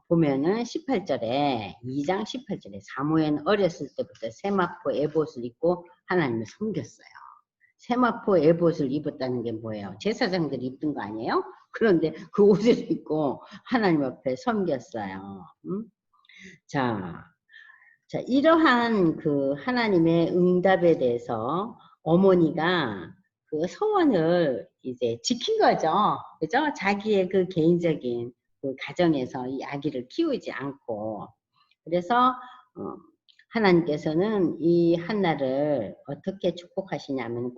보면은 18절에 2장 18절에 사무엘은 어렸을 때부터 세마포 에봇을 입고 하나님을 섬겼어요. 세마포 에봇을 입었다는 게 뭐예요? 제사장들이 입던 거 아니에요? 그런데 그 옷을 입고 하나님 앞에 섬겼어요. 자, 이러한 그 하나님의 응답에 대해서 어머니가 그 소원을 이제 지킨 거죠. 그죠? 자기의 그 개인적인 그 가정에서 이 아기를 키우지 않고. 그래서, 하나님께서는 이 한나를 어떻게 축복하시냐면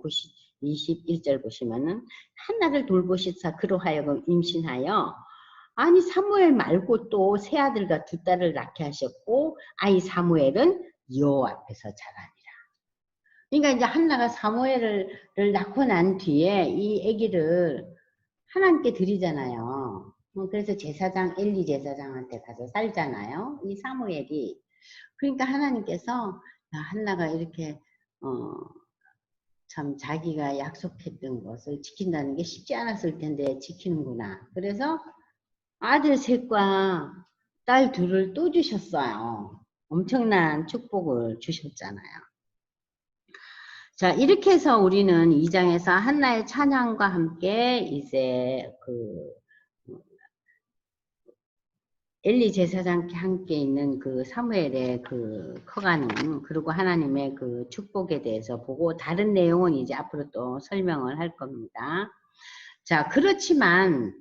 21절 보시면은 한나를 돌보시사 그로 하여금 임신하여 아니 사무엘 말고 또 세 아들과 두 딸을 낳게 하셨고 아이 사무엘은 여호와 앞에서 자라니라. 그러니까 이제 한나가 사무엘을 낳고 난 뒤에 이 아기를 하나님께 드리잖아요. 그래서 제사장 엘리 제사장한테 가서 살잖아요. 이 사무엘이. 그러니까 하나님께서 한나가 이렇게 참 자기가 약속했던 것을 지킨다는 게 쉽지 않았을 텐데 지키는구나. 그래서 아들 셋과 딸 둘을 또 주셨어요. 엄청난 축복을 주셨잖아요. 자, 이렇게 해서 우리는 2장에서 한나의 찬양과 함께 이제 엘리 제사장과 함께 있는 그 사무엘의 그 커가는 그리고 하나님의 그 축복에 대해서 보고 다른 내용은 이제 앞으로 또 설명을 할 겁니다. 자, 그렇지만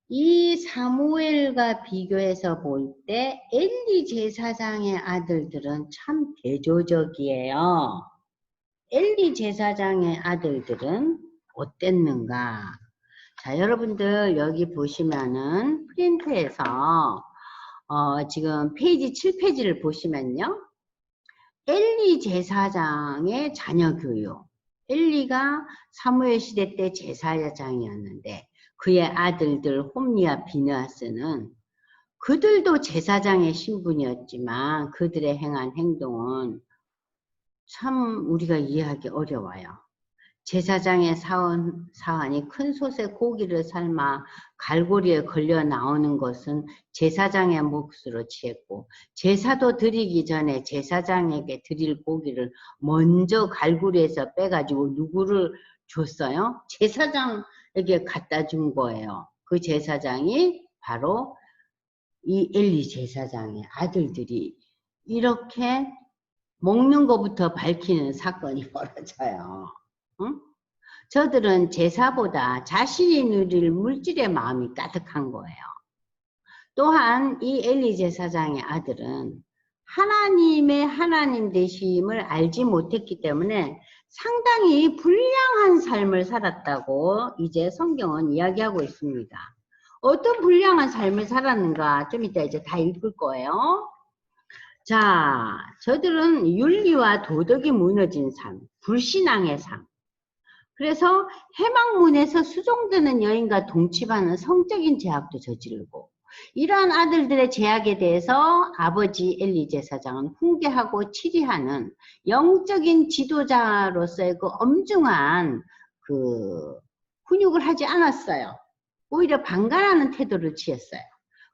이 사무엘과 비교해서 볼 때 엘리 제사장의 아들들은 참 대조적이에요. 엘리 제사장의 아들들은 어땠는가? 자, 여러분들 여기 보시면은 프린트에서 지금 페이지 7페이지를 보시면요. 엘리 제사장의 자녀 교육. 엘리가 사무엘 시대 때 제사장이었는데 그의 아들들 홈리와 비느하스는 그들도 제사장의 신분이었지만 그들의 행한 행동은 참 우리가 이해하기 어려워요. 제사장의 사환이 큰 솥에 고기를 삶아 갈고리에 걸려 나오는 것은 제사장의 몫으로 취했고, 제사도 드리기 전에 제사장에게 드릴 고기를 먼저 갈고리에서 빼가지고 누구를 줬어요? 제사장에게 갖다 준 거예요. 그 제사장이 바로 이 엘리 제사장의 아들들이 이렇게 먹는 것부터 밝히는 사건이 벌어져요. 응? 저들은 제사보다 자신이 누릴 물질의 마음이 까득한 거예요. 또한 이 엘리 제사장의 아들은 하나님의 하나님 되심을 알지 못했기 때문에 상당히 불량한 삶을 살았다고 이제 성경은 이야기하고 있습니다. 어떤 불량한 삶을 살았는가 좀 이따 이제 다 읽을 거예요. 자, 저들은 윤리와 도덕이 무너진 삶, 불신앙의 삶. 그래서 해방문에서 수종드는 여인과 동침하는 성적인 죄악도 저지르고, 이러한 아들들의 죄악에 대해서 아버지 엘리 제사장은 훈계하고 치리하는 영적인 지도자로서의 그 엄중한 그 훈육을 하지 않았어요. 오히려 방관하는 태도를 취했어요.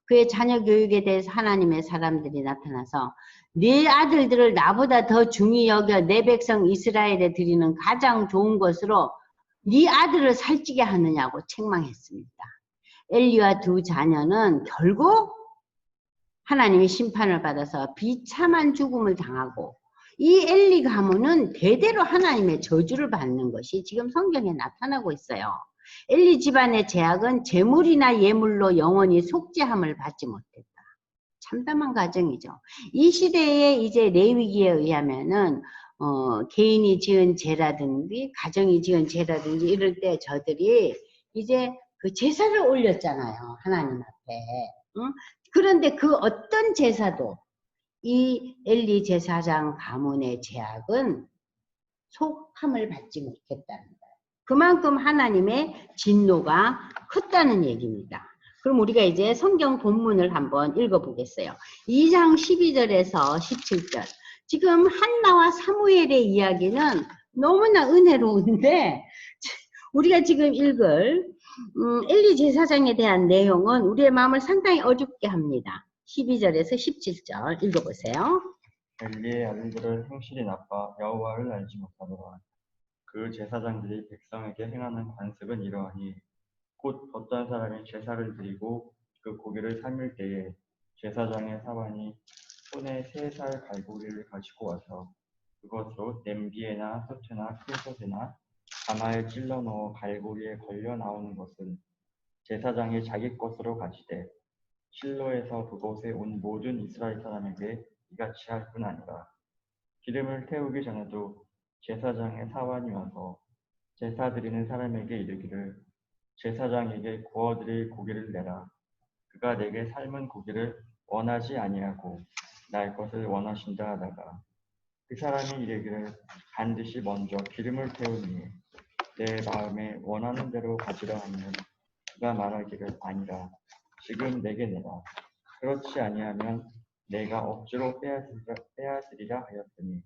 그의 자녀 교육에 대해서 하나님의 사람들이 나타나서 네 아들들을 나보다 더 중히 여겨 내 백성 이스라엘에 드리는 가장 좋은 것으로 네 아들을 살찌게 하느냐고 책망했습니다. 엘리와 두 자녀는 결국 하나님의 심판을 받아서 비참한 죽음을 당하고, 이 엘리 가문은 대대로 하나님의 저주를 받는 것이 지금 성경에 나타나고 있어요. 엘리 집안의 죄악은 재물이나 예물로 영원히 속죄함을 받지 못했다. 참담한 가정이죠. 이 시대에 이제 레위기에 의하면은 개인이 지은 죄라든지 가정이 지은 죄라든지 이럴 때 저들이 이제 그 제사를 올렸잖아요. 하나님 앞에. 응? 그런데 그 어떤 제사도 이 엘리 제사장 가문의 죄악은 속함을 받지 못했다는 거예요. 그만큼 하나님의 진노가 컸다는 얘기입니다. 그럼 우리가 이제 성경 본문을 한번 읽어보겠어요. 2장 12절에서 17절. 지금 한나와 사무엘의 이야기는 너무나 은혜로운데 우리가 지금 읽을 엘리 제사장에 대한 내용은 우리의 마음을 상당히 어둡게 합니다. 12절에서 17절 읽어보세요. 엘리의 아들들은 행실이 나빠 여호와를 알지 못하더라. 그 제사장들이 백성에게 행하는 관습은 이러하니 곧 어떤 사람이 제사를 드리고 그 고기를 삶을 때에 제사장의 사환이 손에 3살 갈고리를 가지고 와서 그것으로 냄비에나 솥에나 큰 솥에나 가마에 찔러 넣어 갈고리에 걸려 나오는 것은 제사장이 자기 것으로 가지되 실로에서 그곳에 온 모든 이스라엘 사람에게 이같이 할 뿐 아니라 기름을 태우기 전에도 제사장의 사환이 와서 제사 드리는 사람에게 이르기를 제사장에게 구워드릴 고기를 내라. 그가 내게 삶은 고기를 원하지 아니하고 날 것을 원하신다 하다가 그 사람이 이르기를 반드시 먼저 기름을 태우니 내 마음에 원하는 대로 가지라 하면 그가 말하기를 아니라 지금 내게 내라. 그렇지 아니하면 내가 억지로 빼앗으리라 하였더니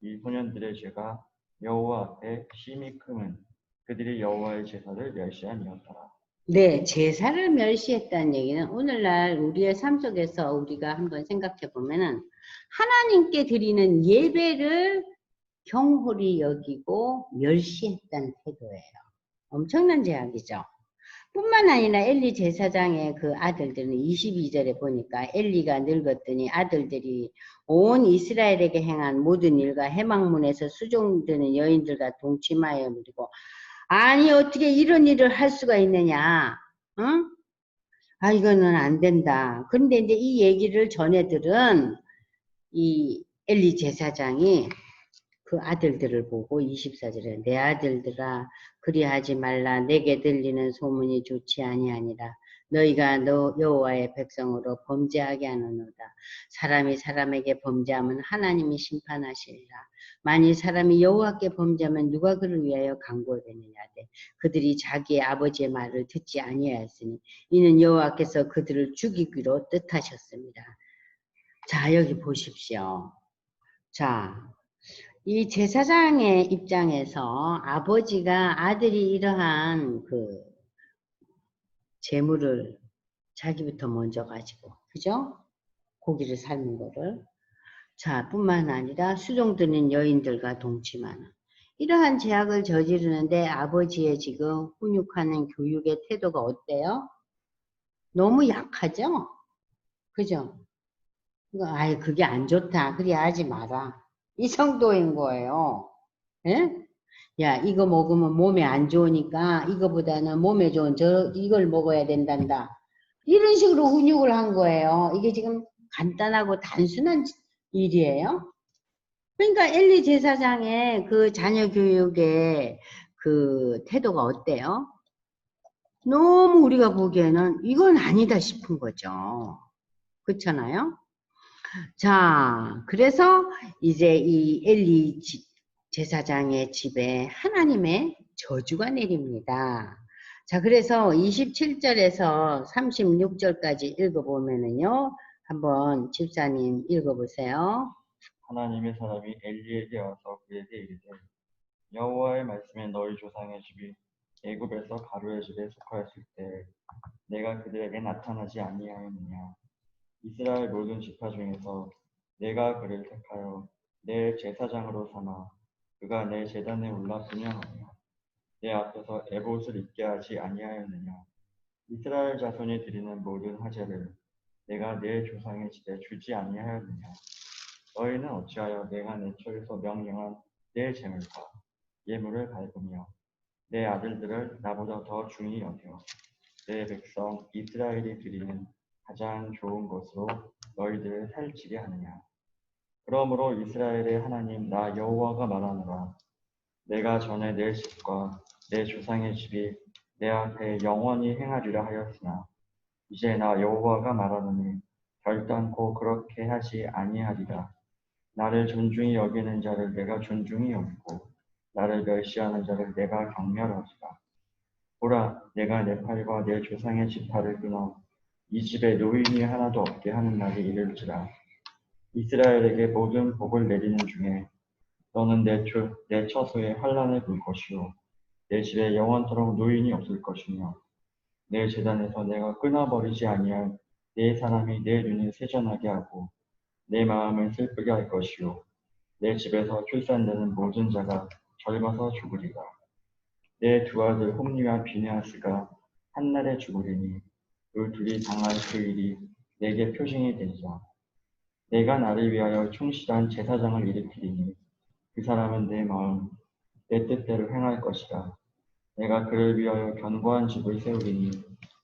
이 소년들의 죄가 여호와 앞에 심히 크면 그들이 여호와의 제사를 멸시함이었더라. 네, 제사를 멸시했다는 얘기는 오늘날 우리의 삶 속에서 우리가 한번 생각해 보면은 하나님께 드리는 예배를 경홀히 여기고 멸시했다는 태도예요. 엄청난 죄악이죠. 뿐만 아니라 엘리 제사장의 그 아들들은 22절에 보니까 엘리가 늙었더니 아들들이 온 이스라엘에게 행한 모든 일과 해망문에서 수종드는 여인들과 동침하여 누리고, 아니 어떻게 이런 일을 할 수가 있느냐, 응? 아 이거는 안 된다. 그런데 이제 이 얘기를 전해 들은 이 엘리 제사장이 그 아들들을 보고 24절에 내 아들들아 그리하지 말라. 내게 들리는 소문이 좋지 아니하니라. 너희가 여호와의 백성으로 범죄하게 하느니라. 사람이 사람에게 범죄하면 하나님이 심판하시리라. 만일 사람이 여호와께 범죄하면 누가 그를 위하여 강구하겠느냐. 그들이 자기의 아버지의 말을 듣지 아니하였으니 이는 여호와께서 그들을 죽이기로 뜻하셨습니다. 자, 여기 보십시오. 자, 이 제사장의 입장에서 아버지가 아들이 이러한 그 재물을 자기부터 먼저 가지고, 그죠? 고기를 삶은 거를. 자, 뿐만 아니라 수종드는 여인들과 동침하는 이러한 죄악을 저지르는데 아버지의 지금 훈육하는 교육의 태도가 어때요? 너무 약하죠? 그죠? 아이, 그게 안 좋다. 그래, 하지 마라. 이 정도인 거예요. 예? 야, 이거 먹으면 몸에 안 좋으니까 이거보다는 몸에 좋은 이걸 먹어야 된단다. 이런 식으로 훈육을 한 거예요. 이게 지금 간단하고 단순한 일이에요. 그러니까 엘리 제사장의 그 자녀 교육의 그 태도가 어때요? 너무 우리가 보기에는 이건 아니다 싶은 거죠. 그렇잖아요? 자, 그래서 이제 이 엘리 제사장의 집에 하나님의 저주가 내립니다. 자, 그래서 27절에서 36절까지 읽어보면은요, 한번 집사님 읽어보세요. 하나님의 사람이 엘리에게 와서 그에게 이르되 여호와의 말씀에 너희 조상의 집이 애굽에서 가루의 집에 속하였을 때 내가 그들에게 나타나지 아니하였느냐. 이스라엘 모든 지파 중에서 내가 그를 택하여 내 제사장으로 삼아 그가 내 제단에 올라 분향하며 내 앞에서 에봇을 입게 하지 아니하였느냐. 이스라엘 자손이 드리는 모든 화제를 내가 내 조상의 집에 주지 아니하였느냐. 너희는 어찌하여 내가 내 처에서 명령한 내 재물과 예물을 밟으며 내 아들들을 나보다 더 중히 여겨 내 백성 이스라엘이 드리는 가장 좋은 것으로 너희들을 살찌게 하느냐. 그러므로 이스라엘의 하나님 나 여호와가 말하노라. 내가 전에 내 집과 내 조상의 집이 내 앞에 영원히 행하리라 하였으나 이제 나 여호와가 말하노니 결단코 그렇게 하지 아니하리라. 나를 존중히 여기는 자를 내가 존중히 여기고 나를 멸시하는 자를 내가 경멸하리라. 보라, 내가 내 팔과 내 조상의 지파를 끊어 이 집에 노인이 하나도 없게 하는 날이 이를지라. 이스라엘에게 모든 복을 내리는 중에 너는 내 처소에 환란을 볼 것이요 내 집에 영원토록 노인이 없을 것이며 내 제단에서 내가 끊어버리지 아니할 내 사람이 내 눈을 세전하게 하고 내 마음을 슬프게 할 것이요 내 집에서 출산되는 모든 자가 젊어서 죽으리라. 내 두 아들 홈리와 비느하스가 한날에 죽으리니 그 둘이 당할 그 일이 내게 표징이 되리라. 내가 나를 위하여 충실한 제사장을 일으키리니 그 사람은 내 마음 내 뜻대로 행할 것이라. 내가 그를 위하여 견고한 집을 세우리니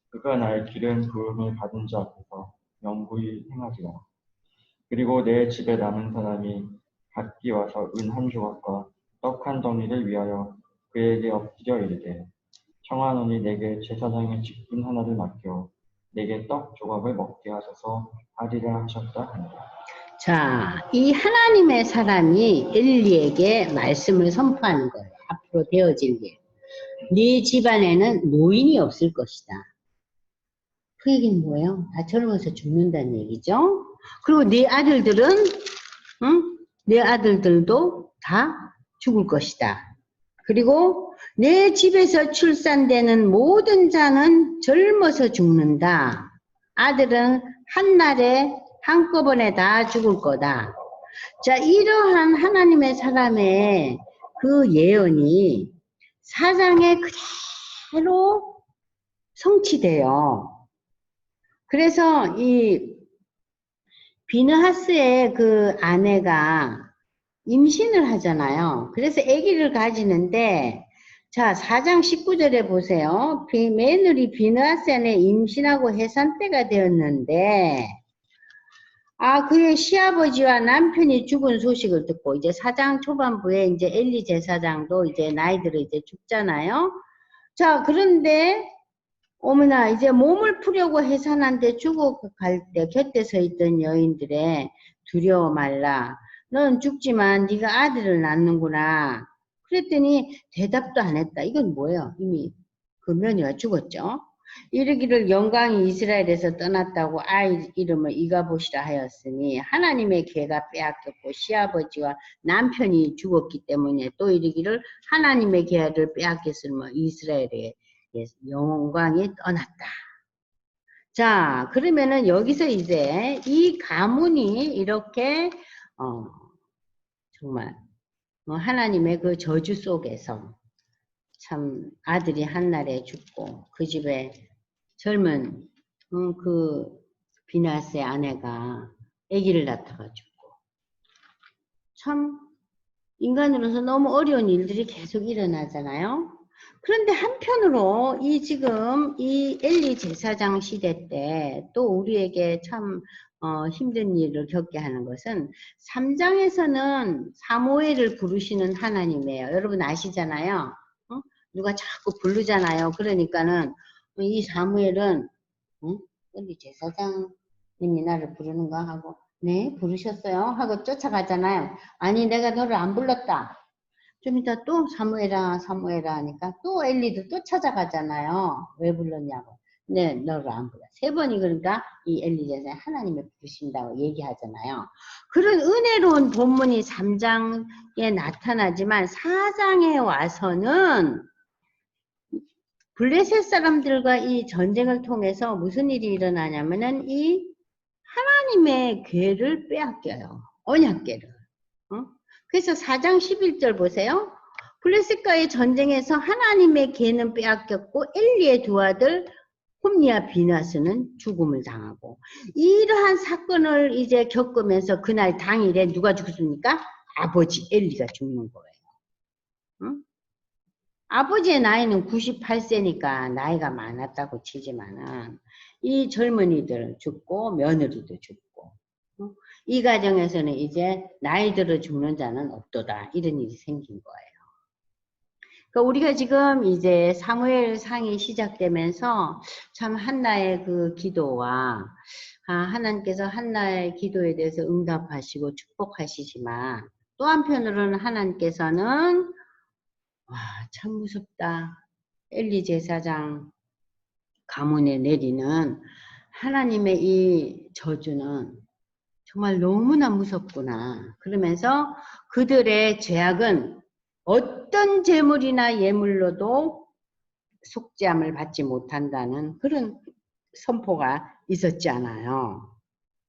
그가 나의 기름 부음을 받은 자 앞에서 영구히 행하리라. 그리고 내 집에 남은 사람이 각기 와서 은 한 조각과 떡 한 덩이를 위하여 그에게 엎드려 이르되 청하노니 내게 제사장의 직분 하나를 맡겨 내게 떡 조각을 먹게 하소서 하리라 하셨다 하니라. 자, 이 하나님의 사람이 엘리에게 말씀을 선포하는 거예요. 앞으로 되어질 일. 네 집안에는 노인이 없을 것이다. 그 얘기는 뭐예요? 다 젊어서 죽는다는 얘기죠. 그리고 네 아들들은, 응? 네 아들들도 다 죽을 것이다. 그리고 내 집에서 출산되는 모든 자는 젊어서 죽는다. 아들은 한날에 한꺼번에 다 죽을 거다. 자, 이러한 하나님의 사람의 그 예언이 사장에 그대로 성취돼요. 그래서 이 비느하스의 그 아내가 임신을 하잖아요. 그래서 아기를 가지는데, 자, 4장 19절에 보세요. 며느리 비느하스의 임신하고 해산 때가 되었는데, 그의 시아버지와 남편이 죽은 소식을 듣고, 이제 4장 초반부에 이제 엘리 제사장도 이제 나이 들어 이제 죽잖아요. 자, 그런데, 어머나 이제 몸을 풀려고 해산한데 죽어갈 때 곁에 서 있던 여인들의 두려워 말라. 넌 죽지만 네가 아들을 낳는구나. 그랬더니 대답도 안 했다. 이건 뭐예요? 이미 그 며느리가 죽었죠. 이르기를 영광이 이스라엘에서 떠났다고 아이 이름을 이가봇이라 하였으니 하나님의 괴가 빼앗겼고 시아버지와 남편이 죽었기 때문에 또 이르기를 하나님의 괴를 빼앗겼으면 이스라엘의 영광이 떠났다. 자, 그러면은 여기서 이제 이 가문이 이렇게 정말 하나님의 그 저주 속에서 참 아들이 한날에 죽고 그 집에 젊은 그 비나스의 아내가 아기를 낳다가 죽고 참 인간으로서 너무 어려운 일들이 계속 일어나잖아요. 그런데 한편으로 이 지금 이 엘리 제사장 시대 때 또 우리에게 참 힘든 일을 겪게 하는 것은 3장에서는 사무엘을 부르시는 하나님이에요. 여러분 아시잖아요. 누가 자꾸 부르잖아요. 그러니까는 이 사무엘은 엘리 제사장님이 나를 부르는가 하고 네 부르셨어요 하고 쫓아가잖아요. 아니 내가 너를 안 불렀다. 좀 이따 또 사무엘아 사무엘아 하니까 또 엘리도 또 찾아가잖아요. 왜 불렀냐고. 네 너를 안 불러. 3번이 그러니까 이 엘리 제사장 하나님을 부르신다고 얘기하잖아요. 그런 은혜로운 본문이 3장에 나타나지만 4장에 와서는 블레셋 사람들과 이 전쟁을 통해서 무슨 일이 일어나냐면은 이 하나님의 괴를 빼앗겨요. 언약궤를. 그래서 4장 11절 보세요. 블레셋과의 전쟁에서 하나님의 괴는 빼앗겼고 엘리의 두 아들 홈니와 비나스는 죽음을 당하고 이러한 사건을 이제 겪으면서 그날 당일에 누가 죽습니까? 아버지 엘리가 죽는 거예요. 응? 아버지의 나이는 98세니까 나이가 많았다고 치지만은 이 젊은이들 죽고 며느리도 죽고 이 가정에서는 이제 나이 들어 죽는 자는 없도다 이런 일이 생긴 거예요. 그러니까 우리가 지금 이제 사무엘 상이 시작되면서 참 한나의 그 기도와 하나님께서 한나의 기도에 대해서 응답하시고 축복하시지만 또 한편으로는 하나님께서는 와, 참 무섭다. 엘리 제사장 가문에 내리는 하나님의 이 저주는 정말 너무나 무섭구나. 그러면서 그들의 죄악은 어떤 재물이나 예물로도 속죄함을 받지 못한다는 그런 선포가 있었지 않아요.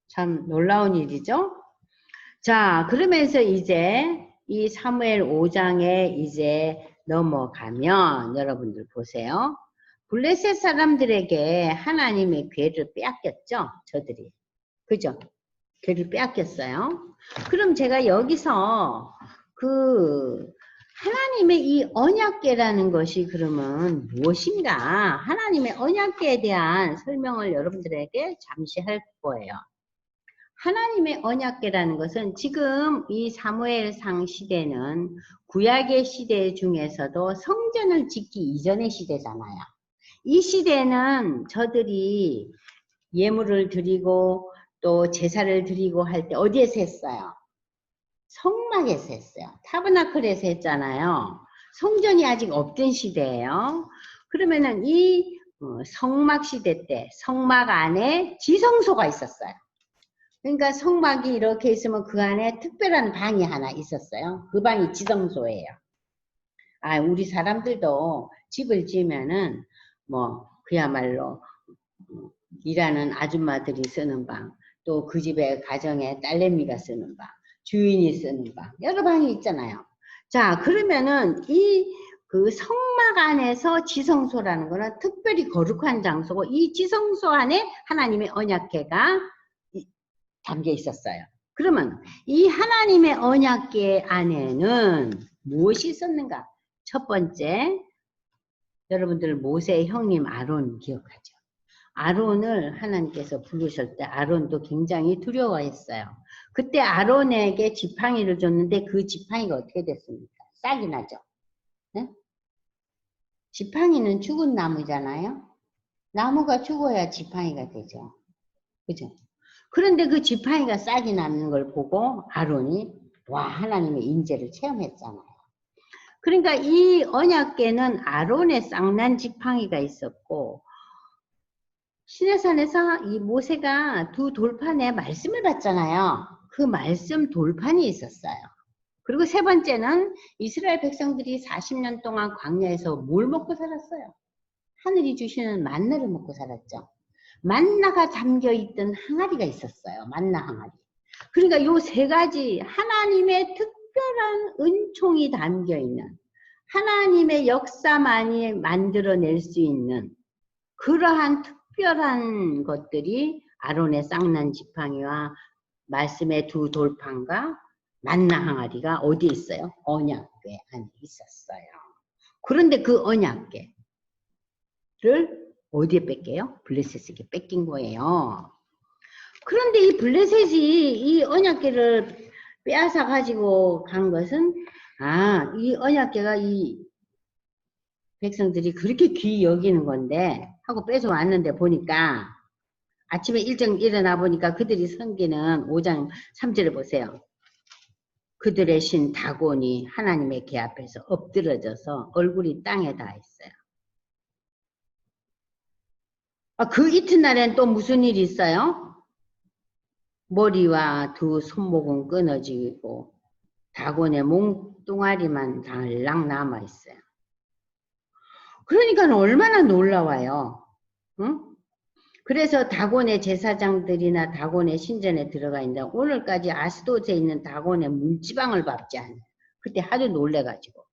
참 놀라운 일이죠. 자, 그러면서 이제 이 사무엘 5장에 이제 넘어가면 여러분들 보세요. 블레셋 사람들에게 하나님의 괴를 빼앗겼죠. 저들이. 그죠? 괴를 빼앗겼어요. 그럼 제가 여기서 그 하나님의 이 언약궤라는 것이 그러면 무엇인가? 하나님의 언약궤에 대한 설명을 여러분들에게 잠시 할 거예요. 하나님의 언약궤라는 것은 지금 이 사무엘상 시대는 구약의 시대 중에서도 성전을 짓기 이전의 시대잖아요. 이 시대는 저들이 예물을 드리고 또 제사를 드리고 할 때 어디에서 했어요? 성막에서 했어요. 타버나클에서 했잖아요. 성전이 아직 없던 시대예요. 그러면은 이 성막 시대 때 성막 안에 지성소가 있었어요. 그러니까 성막이 이렇게 있으면 그 안에 특별한 방이 하나 있었어요. 그 방이 지성소예요. 우리 사람들도 집을 지으면은 뭐 그야말로 일하는 아줌마들이 쓰는 방, 또 그 집에 가정에 딸내미가 쓰는 방, 주인이 쓰는 방, 여러 방이 있잖아요. 자, 그러면은 그 성막 안에서 지성소라는 거는 특별히 거룩한 장소고 이 지성소 안에 하나님의 언약궤가 담겨 있었어요. 그러면 이 하나님의 언약궤 안에는 무엇이 있었는가? 첫 번째, 여러분들 모세의 형님 아론 기억하죠? 아론을 하나님께서 부르실 때 아론도 굉장히 두려워했어요. 그때 아론에게 지팡이를 줬는데 그 지팡이가 어떻게 됐습니까? 싹이 나죠. 네? 지팡이는 죽은 나무잖아요. 나무가 죽어야 지팡이가 되죠. 그죠? 그런데 그 지팡이가 싹이 나는 걸 보고 아론이 와 하나님의 인재를 체험했잖아요. 그러니까 이 언약궤는 아론의 쌍난 지팡이가 있었고 시내산에서 이 모세가 두 돌판에 말씀을 받잖아요. 그 말씀 돌판이 있었어요. 그리고 세 번째는 이스라엘 백성들이 40년 동안 광야에서 뭘 먹고 살았어요? 하늘이 주시는 만나를 먹고 살았죠. 만나가 담겨있던 항아리가 있었어요. 만나 항아리. 그러니까 요 세 가지 하나님의 특별한 은총이 담겨있는 하나님의 역사만이 만들어낼 수 있는 그러한 특별한 것들이 아론의 쌍난 지팡이와 말씀의 두 돌판과 만나 항아리가 어디에 있어요? 언약궤 안에 있었어요. 그런데 그 언약궤를 어디에 뺏겨요? 블레셋에게 뺏긴 거예요. 그런데 이 블레셋이 이 언약궤를 빼앗아 가지고 간 것은 이 언약궤가 이 백성들이 그렇게 귀히 여기는 건데 하고 뺏어 왔는데 보니까 아침에 일찍 일어나 보니까 그들이 섬기는 5장 3절에 보세요. 그들의 신 다곤이 하나님의 궤 앞에서 엎드러져서 얼굴이 땅에 닿아 있어요. 그 이튿날엔 또 무슨 일이 있어요? 머리와 두 손목은 끊어지고 다곤의 몸뚱아리만 달랑 남아 있어요. 그러니까 얼마나 놀라워요. 응? 그래서 다곤의 제사장들이나 다곤의 신전에 들어가 있는데 오늘까지 아스돗에 있는 다곤의 문지방을 밟지 않아요. 그때 하도 놀래가지고.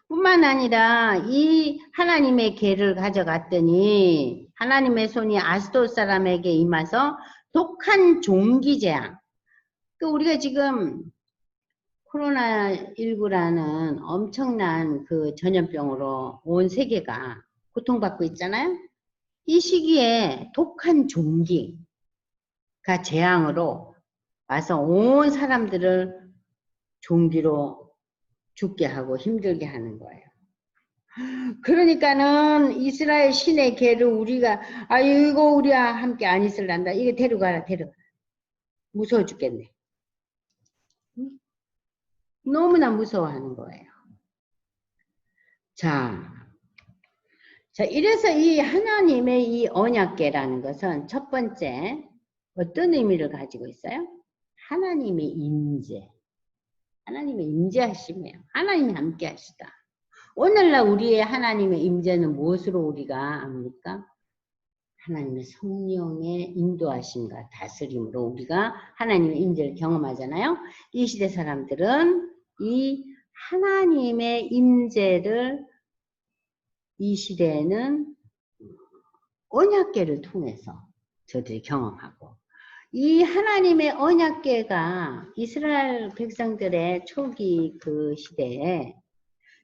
뿐만 아니라 이 하나님의 궤를 가져갔더니 하나님의 손이 아스돗 사람에게 임해서 독한 종기재앙. 우리가 지금 코로나19라는 엄청난 그 전염병으로 온 세계가 고통받고 있잖아요. 이 시기에 독한 종기가 재앙으로 와서 온 사람들을 종기로 죽게 하고 힘들게 하는 거예요. 그러니까는 이스라엘 신의 궤를 우리가 이거 우리와 함께 안 있을란다. 이거 데려가라. 무서워 죽겠네. 너무나 무서워하는 거예요. 자, 이래서 이 하나님의 이 언약궤라는 것은 첫 번째 어떤 의미를 가지고 있어요? 하나님의 임재. 하나님의 임재하심이에요. 하나님이 함께 하시다. 오늘날 우리의 하나님의 임재는 무엇으로 우리가 압니까? 하나님의 성령의 인도하심과 다스림으로 우리가 하나님의 임재를 경험하잖아요. 이 시대 사람들은 이 하나님의 임재를 이 시대에는 언약궤를 통해서 저들이 경험하고 이 하나님의 언약궤가 이스라엘 백성들의 초기 그 시대에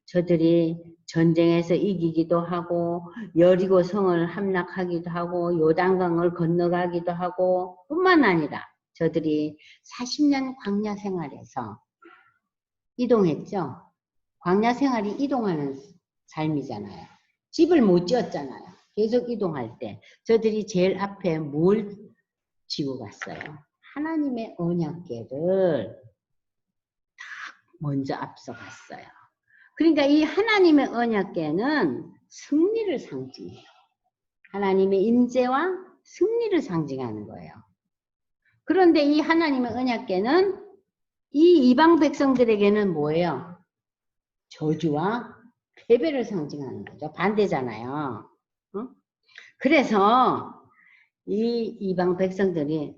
저들이 전쟁에서 이기기도 하고 여리고 성을 함락하기도 하고 요단강을 건너가기도 하고 뿐만 아니라 저들이 40년 광야 생활에서 이동했죠. 광야 생활이 이동하는 삶이잖아요. 집을 못 지었잖아요. 계속 이동할 때 저들이 제일 앞에 뭘 지고 갔어요? 하나님의 언약궤를 딱 먼저 앞서갔어요. 그러니까 이 하나님의 언약궤는 승리를 상징해요. 하나님의 임재와 승리를 상징하는 거예요. 그런데 이 하나님의 언약궤는 이 이방 백성들에게는 뭐예요? 저주와 패배를 상징하는 거죠. 반대잖아요. 그래서 이 이방 백성들이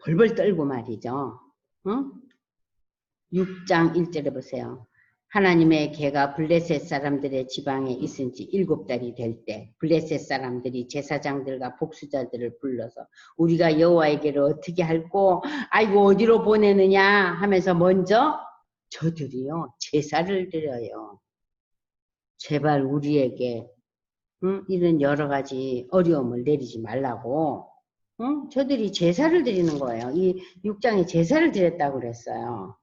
벌벌 떨고 말이죠. 6장 1절에 보세요. 하나님의 궤가 블레셋 사람들의 지방에 있은 지 7달이 될 때 블레셋 사람들이 제사장들과 복수자들을 불러서 우리가 여호와에게를 어떻게 할꼬? 아이고 어디로 보내느냐 하면서 먼저 저들이요 제사를 드려요. 제발 우리에게 이런 여러 가지 어려움을 내리지 말라고 저들이 제사를 드리는 거예요. 이 6장에 제사를 드렸다고 그랬어요.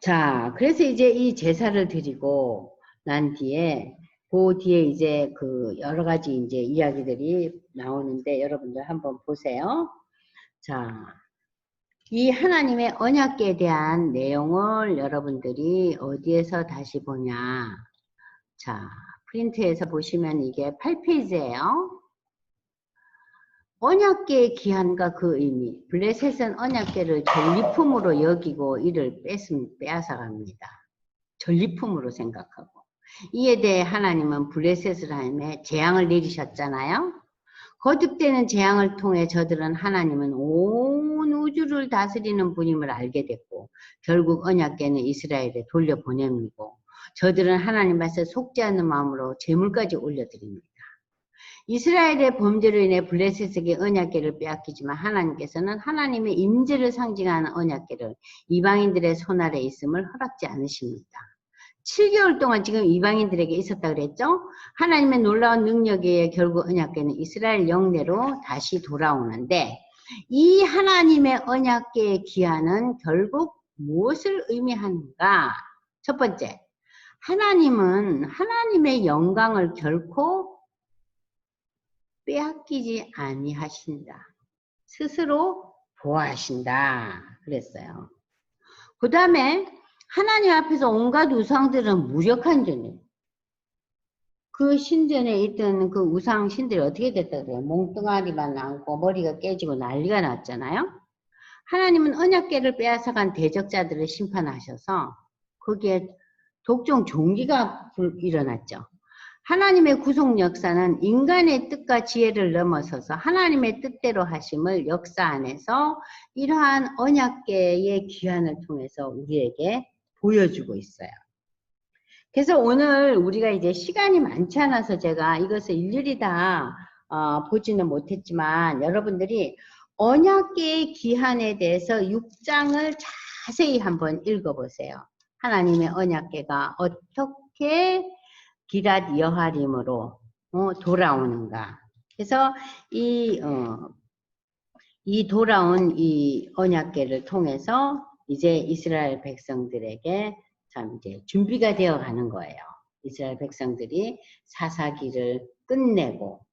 자, 그래서 이제 이 제사를 드리고 난 뒤에 그 뒤에 이제 그 여러 가지 이제 이야기들이 나오는데 여러분들 한번 보세요. 자, 이 하나님의 언약궤에 대한 내용을 여러분들이 어디에서 다시 보냐. 자, 프린트에서 보시면 이게 8페이지예요. 언약궤의 기한과 그 의미. 블레셋은 언약궤를 전리품으로 여기고 이를 빼앗아갑니다. 전리품으로 생각하고. 이에 대해 하나님은 블레셋을 하며 재앙을 내리셨잖아요. 거듭되는 재앙을 통해 저들은 하나님은 온 우주를 다스리는 분임을 알게 됐고 결국 언약궤는 이스라엘에 돌려보냅니고 저들은 하나님 앞에 속지 않는 마음으로 제물까지 올려드립니다. 이스라엘의 범죄로 인해 블레셋에게 언약궤를 빼앗기지만 하나님께서는 하나님의 임재를 상징하는 언약궤를 이방인들의 손 아래 있음을 허락지 않으십니다. 7개월 동안 지금 이방인들에게 있었다 그랬죠? 하나님의 놀라운 능력에 의해 결국 언약궤는 이스라엘 영내로 다시 돌아오는데 이 하나님의 언약궤의 기한은 결국 무엇을 의미하는가? 첫 번째, 하나님은 하나님의 영광을 결코 빼앗기지 아니하신다. 스스로 보호하신다. 그랬어요. 그 다음에 하나님 앞에서 온갖 우상들은 무력한 존재. 그 신전에 있던 그 우상 신들이 어떻게 됐다 그래요? 몽뚱아리만 남고 머리가 깨지고 난리가 났잖아요. 하나님은 언약궤를 빼앗아간 대적자들을 심판하셔서 거기에 독종 종기가 일어났죠. 하나님의 구속 역사는 인간의 뜻과 지혜를 넘어서서 하나님의 뜻대로 하심을 역사 안에서 이러한 언약궤의 기한을 통해서 우리에게 보여주고 있어요. 그래서 오늘 우리가 이제 시간이 많지 않아서 제가 이것을 일일이 다 보지는 못했지만 여러분들이 언약궤의 기한에 대해서 6장을 자세히 한번 읽어보세요. 하나님의 언약궤가 어떻게 기랏 여하림으로 돌아오는가. 그래서 이 돌아온 이 언약궤를 통해서 이제 이스라엘 백성들에게 참 이제 준비가 되어 가는 거예요. 이스라엘 백성들이 사사기를 끝내고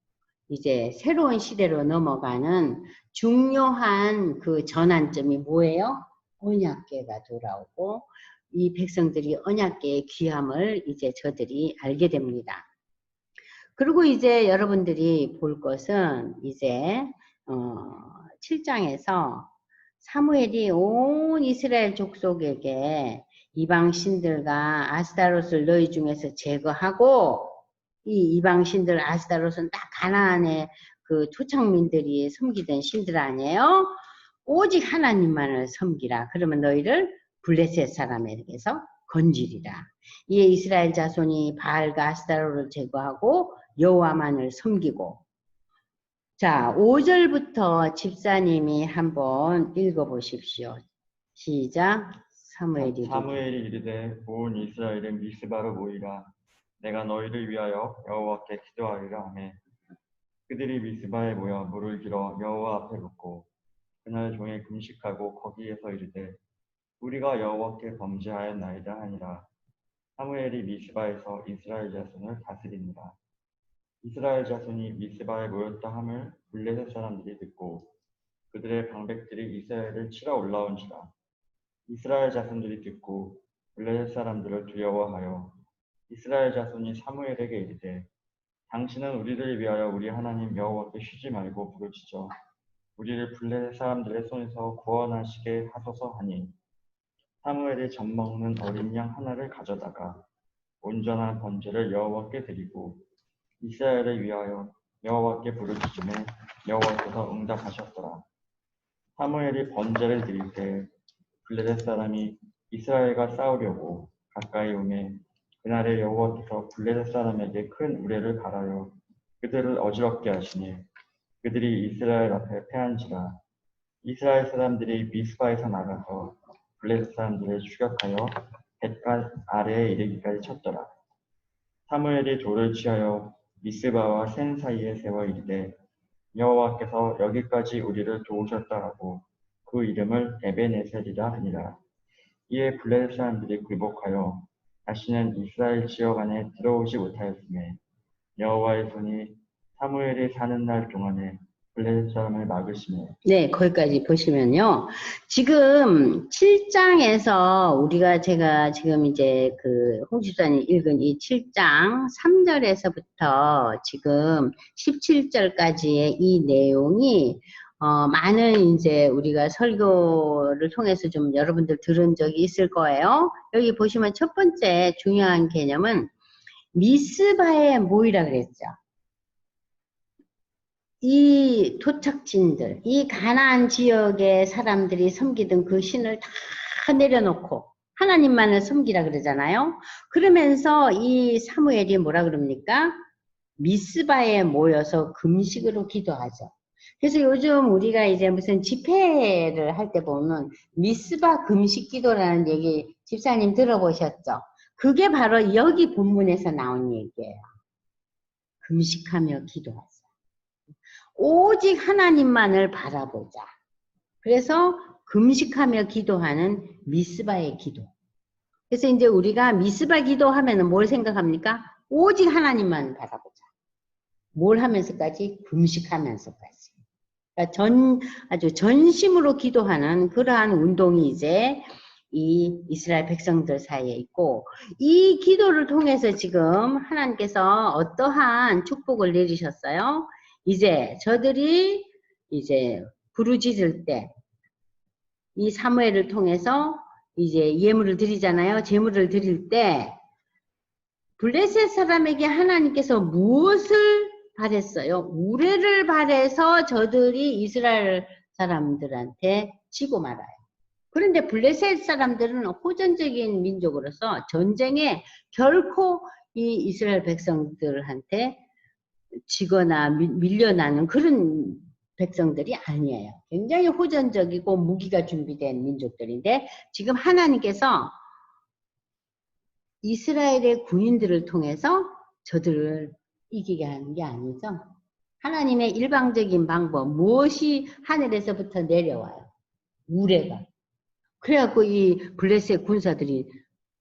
이제 새로운 시대로 넘어가는 중요한 그 전환점이 뭐예요? 언약궤가 돌아오고 이 백성들이 언약궤의 귀함을 이제 저들이 알게 됩니다. 그리고 이제 여러분들이 볼 것은 이제 7장에서 사무엘이 온 이스라엘 족속에게 이방 신들과 아스타롯을 너희 중에서 제거하고 이 이방 신들 아스타롯은 딱 가나안의 그 토착민들이 섬기던 신들 아니에요? 오직 하나님만을 섬기라. 그러면 너희를 블레셋 사람에게서 건지리라. 이에 이스라엘 자손이 바알과 아스타롯을 제거하고 여호와만을 섬기고. 자, 5절부터 집사님이 한번 읽어보십시오. 시작. 사무엘이 이르되 온 이스라엘은 미스바로 모이라. 내가 너희를 위하여 여호와께 기도하리라 하매 그들이 미스바에 모여 물을 길어 여호와 앞에 붓고 그날 종일 금식하고 거기에서 이르되 우리가 여호와께 범죄하였나이다 하니라. 사무엘이 미스바에서 이스라엘 자손을 다스리니라. 이스라엘 자손이 미스바에 모였다 함을 블레셋 사람들이 듣고 그들의 방백들이 이스라엘을 치러 올라온지라. 이스라엘 자손들이 듣고 블레셋 사람들을 두려워하여 이스라엘 자손이 사무엘에게 이르되 당신은 우리를 위하여 우리 하나님 여호와께 쉬지 말고 부르짖어 우리를 블레셋 사람들의 손에서 구원하시게 하소서 하니 사무엘이 젖먹는 어린 양 하나를 가져다가 온전한 번제를 여호와께 드리고 이스라엘을 위하여 여호와께 부르짖음에 여호와께서 응답하셨더라. 사무엘이 번제를 드릴 때 블레셋 사람이 이스라엘과 싸우려고 가까이 오매 그날에 여호와께서 블레셋 사람에게 큰 우레를 갈아여 그들을 어지럽게 하시니 그들이 이스라엘 앞에 패한지라. 이스라엘 사람들이 미스바에서 나가서 블레셋 사람들을 추격하여 벳갓 아래에 이르기까지 쳤더라. 사무엘이 돌을 취하여 미스바와 센 사이에 세워 이르되 여호와께서 여기까지 우리를 도우셨다 하고 그 이름을 에벤에셀이라 하니라. 이에 블레셋 사람들이 굴복하여 다시는 이스라엘 지역 안에 들어오지 못하였으며 여호와의 손이 사무엘이 사는 날 동안에 블레셋 사람을 막으시며. 네, 거기까지 보시면요. 지금 7장에서 제가 지금 이제 그 홍집사님 읽은 이 7장 3절에서부터 지금 17절까지의 이 내용이 많은 이제 우리가 설교를 통해서 좀 여러분들 들은 적이 있을 거예요. 여기 보시면 첫 번째 중요한 개념은 미스바의 모이라 그랬죠. 이 토착진들, 이 가나안 지역의 사람들이 섬기던 그 신을 다 내려놓고 하나님만을 섬기라 그러잖아요. 그러면서 이 사무엘이 뭐라 그럽니까? 미스바에 모여서 금식으로 기도하죠. 그래서 요즘 우리가 이제 무슨 집회를 할 때 보면 미스바 금식 기도라는 얘기 집사님 들어보셨죠? 그게 바로 여기 본문에서 나온 얘기예요. 금식하며 기도하자. 오직 하나님만을 바라보자. 그래서 금식하며 기도하는 미스바의 기도. 그래서 이제 우리가 미스바 기도하면은 뭘 생각합니까? 오직 하나님만 바라보자. 뭘 하면서까지? 금식하면서까지. 그러니까 아주 전심으로 기도하는 그러한 운동이 이제 이 이스라엘 백성들 사이에 있고, 이 기도를 통해서 지금 하나님께서 어떠한 축복을 내리셨어요? 이제 저들이 이제 부르짖을 때 이 사무엘을 통해서 이제 예물을 드리잖아요. 제물을 드릴 때 블레셋 사람에게 하나님께서 무엇을 바랬어요? 우레를 바래서 저들이 이스라엘 사람들한테 지고 말아요. 그런데 블레셋 사람들은 호전적인 민족으로서 전쟁에 결코 이 이스라엘 백성들한테 지거나 밀려나는 그런 백성들이 아니에요. 굉장히 호전적이고 무기가 준비된 민족들인데 지금 하나님께서 이스라엘의 군인들을 통해서 저들을 이기게 하는 게 아니죠. 하나님의 일방적인 방법, 무엇이 하늘에서부터 내려와요. 우레가. 그래갖고 이 블레셋 군사들이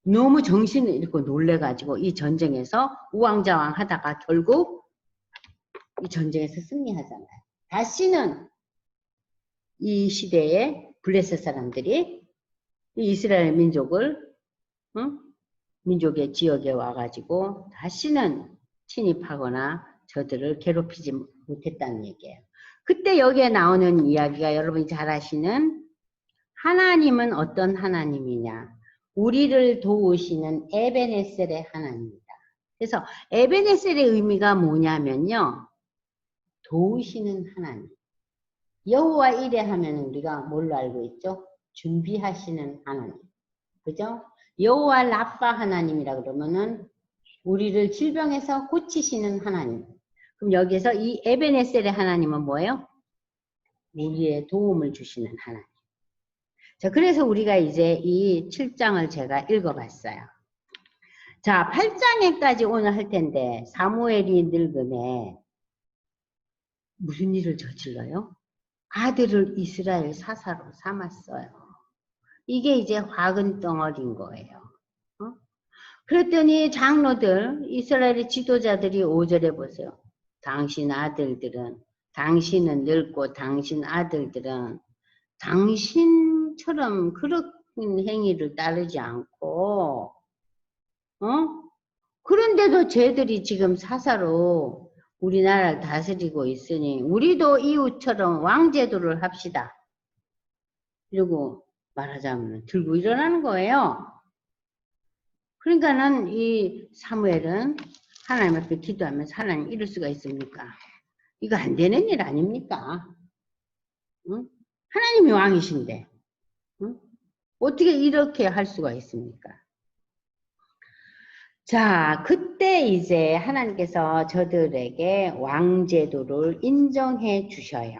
너무 정신을 잃고 놀래가지고 이 전쟁에서 우왕좌왕 하다가 결국 이 전쟁에서 승리하잖아요. 다시는 이 시대에 블레셋 사람들이 이 이스라엘 민족을 민족의 지역에 와가지고 다시는 침입하거나 저들을 괴롭히지 못했다는 얘기예요. 그때 여기에 나오는 이야기가 여러분이 잘 아시는 하나님은 어떤 하나님이냐? 우리를 도우시는 에베네셀의 하나님이다. 그래서 에베네셀의 의미가 뭐냐면요. 도우시는 하나님. 여호와 이레 하면 우리가 뭘로 알고 있죠? 준비하시는 하나님. 그죠? 여호와 라파 하나님이라 그러면은 우리를 질병에서 고치시는 하나님. 그럼 여기서 이 에베네셀의 하나님은 뭐예요? 우리의 도움을 주시는 하나님. 자, 그래서 우리가 이제 이 7장을 제가 읽어봤어요. 자, 8장에까지 오늘 할 텐데 사무엘이 늙음에 무슨 일을 저질러요? 아들을 이스라엘 사사로 삼았어요. 이게 이제 화근 덩어리인 거예요. 그랬더니 장로들, 이스라엘의 지도자들이 5절에 보세요. 당신은 늙고 당신 아들들은 당신처럼 그런 행위를 따르지 않고, 그런데도 쟤들이 지금 사사로 우리나라를 다스리고 있으니 우리도 이웃처럼 왕제도를 합시다. 이러고 말하자면 들고 일어나는 거예요. 그러니까는 이 사무엘은 하나님 앞에 기도하면서 하나님 이럴 수가 있습니까? 이거 안 되는 일 아닙니까? 응? 하나님이 왕이신데 응? 어떻게 이렇게 할 수가 있습니까? 자, 그때 이제 하나님께서 저들에게 왕제도를 인정해 주셔요.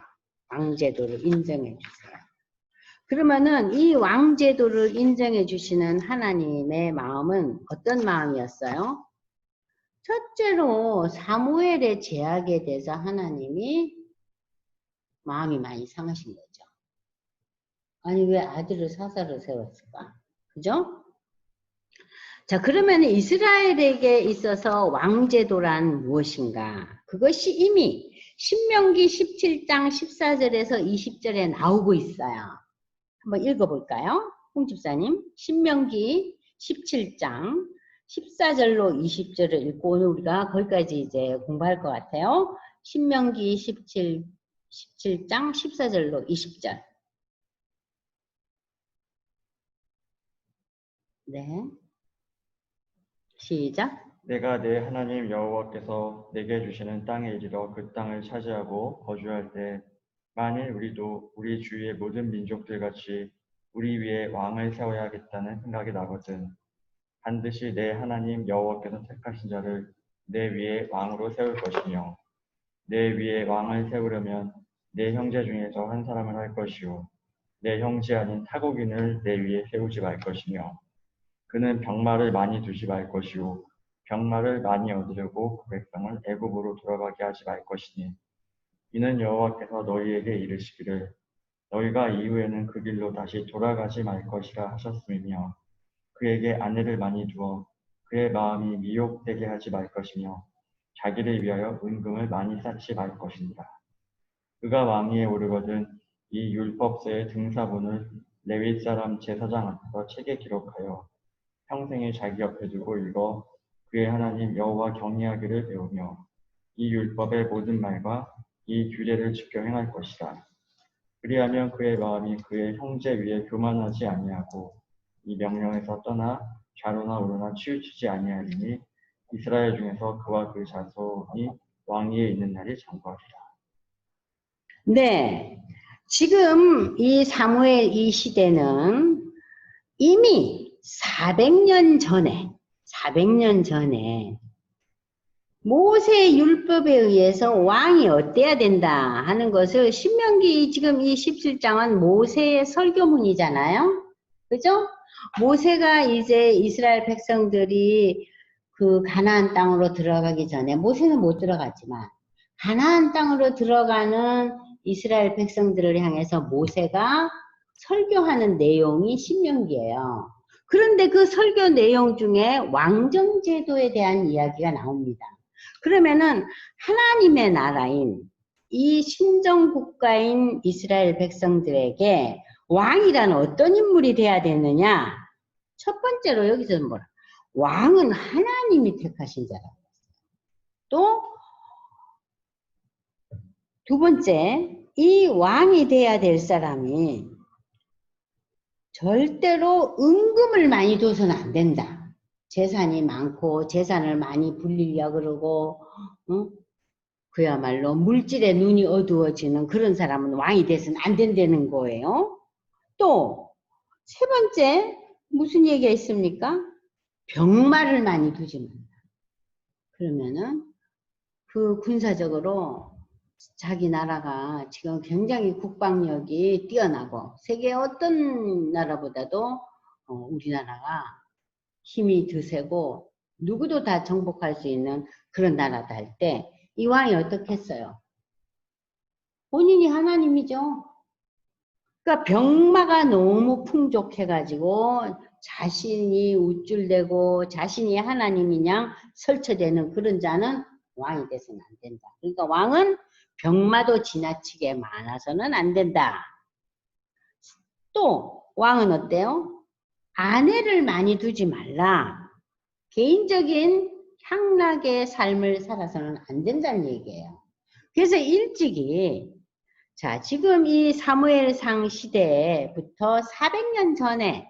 왕제도를 인정해 주세요. 그러면은 이 왕제도를 인정해 주시는 하나님의 마음은 어떤 마음이었어요? 첫째로 사무엘의 제약에 대해서 하나님이 마음이 많이 상하신 거죠. 아니 왜 아들을 사사로 세웠을까? 그죠? 자, 그러면 이스라엘에게 있어서 왕제도란 무엇인가? 그것이 이미 신명기 17장 14절에서 20절에 나오고 있어요. 한번 읽어볼까요? 홍 집사님, 신명기 17장 14절로 20절을 읽고 오늘 우리가 거기까지 이제 공부할 것 같아요. 신명기 17장 14절로 20절. 네. 시작. 내가 내 하나님 여호와께서 내게 주시는 땅에 이르러 그 땅을 차지하고 거주할 때 만일 우리도 우리 주위의 모든 민족들 같이 우리 위에 왕을 세워야겠다는 생각이 나거든. 반드시 내 하나님 여호와께서 택하신 자를 내 위에 왕으로 세울 것이며 내 위에 왕을 세우려면 내 형제 중에서 한 사람을 할 것이요 내 형제 아닌 타국인을 내 위에 세우지 말 것이며 그는 병마를 많이 두지 말 것이요 병마를 많이 얻으려고 그 백성을 애굽으로 돌아가게 하지 말 것이니 이는 여호와께서 너희에게 이르시기를 너희가 이후에는 그 길로 다시 돌아가지 말 것이라 하셨음이며 그에게 아내를 많이 두어 그의 마음이 미혹되게 하지 말 것이며 자기를 위하여 은금을 많이 쌓지 말 것입니다. 그가 왕위에 오르거든 이 율법서의 등사본을 레위 사람 제사장 앞에서 책에 기록하여 평생에 자기 옆에 두고 읽어 그의 하나님 여호와 경외하기를 배우며 이 율법의 모든 말과 이 규례를 지켜 행할 것이다. 그리하면 그의 마음이 그의 형제 위에 교만하지 아니하고 이 명령에서 떠나 좌로나 우로나 치우치지 아니하리니 이스라엘 중에서 그와 그 자손이 왕위에 있는 날이 장구하리라. 네. 지금 이 사무엘 이 시대는 이미 400년 전에 모세 율법에 의해서 왕이 어때야 된다 하는 것을 신명기 지금 이 17장은 모세의 설교문이잖아요. 그죠? 모세가 이제 이스라엘 백성들이 그 가나안 땅으로 들어가기 전에 모세는 못 들어갔지만 가나안 땅으로 들어가는 이스라엘 백성들을 향해서 모세가 설교하는 내용이 신명기예요. 그런데 그 설교 내용 중에 왕정제도에 대한 이야기가 나옵니다. 그러면은 하나님의 나라인 이 신정국가인 이스라엘 백성들에게 왕이란 어떤 인물이 돼야 되느냐? 첫 번째로 여기서는 뭐라? 왕은 하나님이 택하신 자라고 했어요. 또 두 번째, 이 왕이 돼야 될 사람이 절대로 은금을 많이 둬서는 안 된다. 재산이 많고 재산을 많이 불리려 그러고 그야말로 물질에 눈이 어두워지는 그런 사람은 왕이 돼서는 안 된다는 거예요. 또 세 번째 무슨 얘기가 있습니까? 병마를 많이 두지 말라. 그러면은 그 군사적으로 자기 나라가 지금 굉장히 국방력이 뛰어나고 세계 어떤 나라보다도 우리나라가 힘이 드세고 누구도 다 정복할 수 있는 그런 나라다 할 때 이 왕이 어떻게 했어요? 본인이 하나님이죠. 그러니까 병마가 너무 풍족해가지고 자신이 우쭐대고 자신이 하나님이냐 설쳐되는 그런 자는 왕이 돼서는 안 된다. 그러니까 왕은 병마도 지나치게 많아서는 안 된다. 또 왕은 어때요? 아내를 많이 두지 말라. 개인적인 향락의 삶을 살아서는 안 된다는 얘기예요. 그래서 일찍이 자, 지금 이 사무엘상 시대부터 400년 전에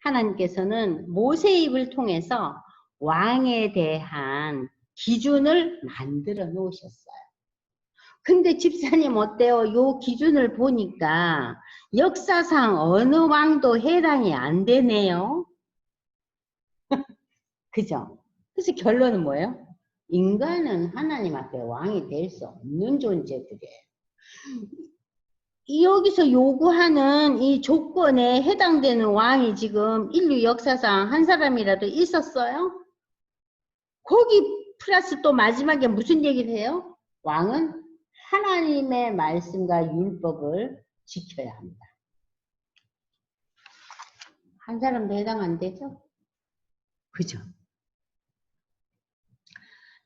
하나님께서는 모세의 입을 통해서 왕에 대한 기준을 만들어 놓으셨어요. 근데 집사님 어때요? 요 기준을 보니까 역사상 어느 왕도 해당이 안 되네요. 그죠? 그래서 결론은 뭐예요? 인간은 하나님 앞에 왕이 될 수 없는 존재들이에요. 여기서 요구하는 이 조건에 해당되는 왕이 지금 인류 역사상 한 사람이라도 있었어요? 거기 플러스 또 마지막에 무슨 얘기를 해요? 왕은 하나님의 말씀과 율법을 지켜야 합니다. 한 사람도 해당 안 되죠? 그죠?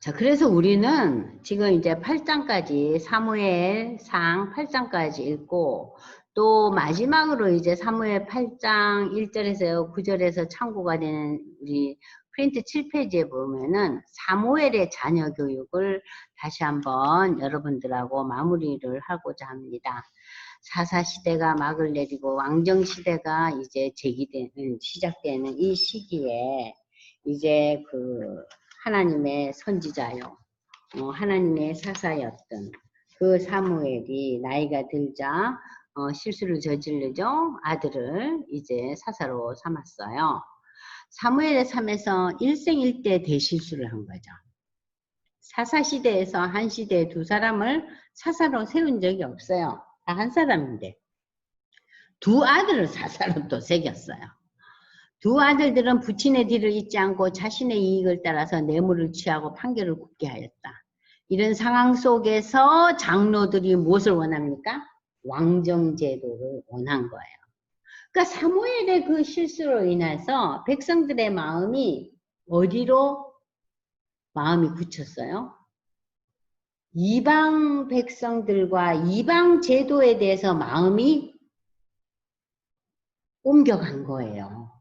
자, 그래서 우리는 지금 이제 8장까지 사무엘상 8장까지 읽고 또 마지막으로 이제 사무엘 8장 1절에서 9절에서 참고가 되는 우리 프린트 7페이지에 보면은 사무엘의 자녀 교육을 다시 한번 여러분들하고 마무리를 하고자 합니다. 사사시대가 막을 내리고 왕정시대가 이제 시작되는 이 시기에 이제 하나님의 선지자요, 하나님의 사사였던 그 사무엘이 나이가 들자 실수를 저지르죠. 아들을 이제 사사로 삼았어요. 사무엘의 삶에서 일생일대 대실수를 한 거죠. 사사시대에서 한 시대에 두 사람을 사사로 세운 적이 없어요. 다 한 사람인데 두 아들을 사사로 또 새겼어요. 두 아들들은 부친의 뒤를 잇지 않고 자신의 이익을 따라서 뇌물을 취하고 판결을 굽게 하였다. 이런 상황 속에서 장로들이 무엇을 원합니까? 왕정제도를 원한 거예요. 그러니까 사무엘의 그 실수로 인해서 백성들의 마음이 어디로 마음이 굳혔어요? 이방 백성들과 이방 제도에 대해서 마음이 옮겨간 거예요.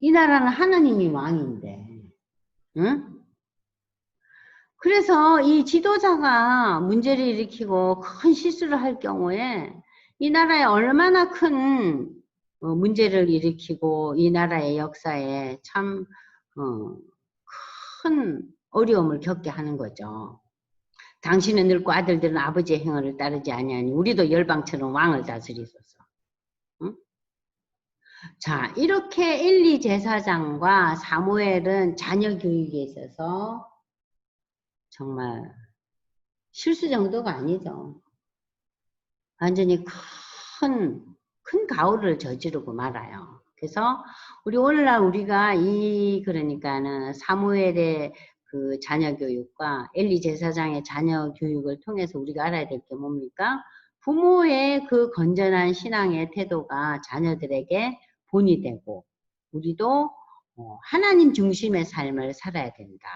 이 나라는 하나님이 왕인데, 응? 그래서 이 지도자가 문제를 일으키고 큰 실수를 할 경우에 이 나라에 얼마나 큰 문제를 일으키고 이 나라의 역사에 참 큰 어려움을 겪게 하는 거죠. 당신은 늙고 아들들은 아버지의 행위를 따르지 아니하니 우리도 열방처럼 왕을 다스리소서. 응? 자, 이렇게 엘리 제사장과 사무엘은 자녀 교육에 있어서 정말 실수 정도가 아니죠. 완전히 큰 가오를 저지르고 말아요. 그래서 오늘날 우리가 그러니까는 사무엘의 그 자녀 교육과 엘리 제사장의 자녀 교육을 통해서 우리가 알아야 될 게 뭡니까? 부모의 그 건전한 신앙의 태도가 자녀들에게 본이 되고 우리도 하나님 중심의 삶을 살아야 된다.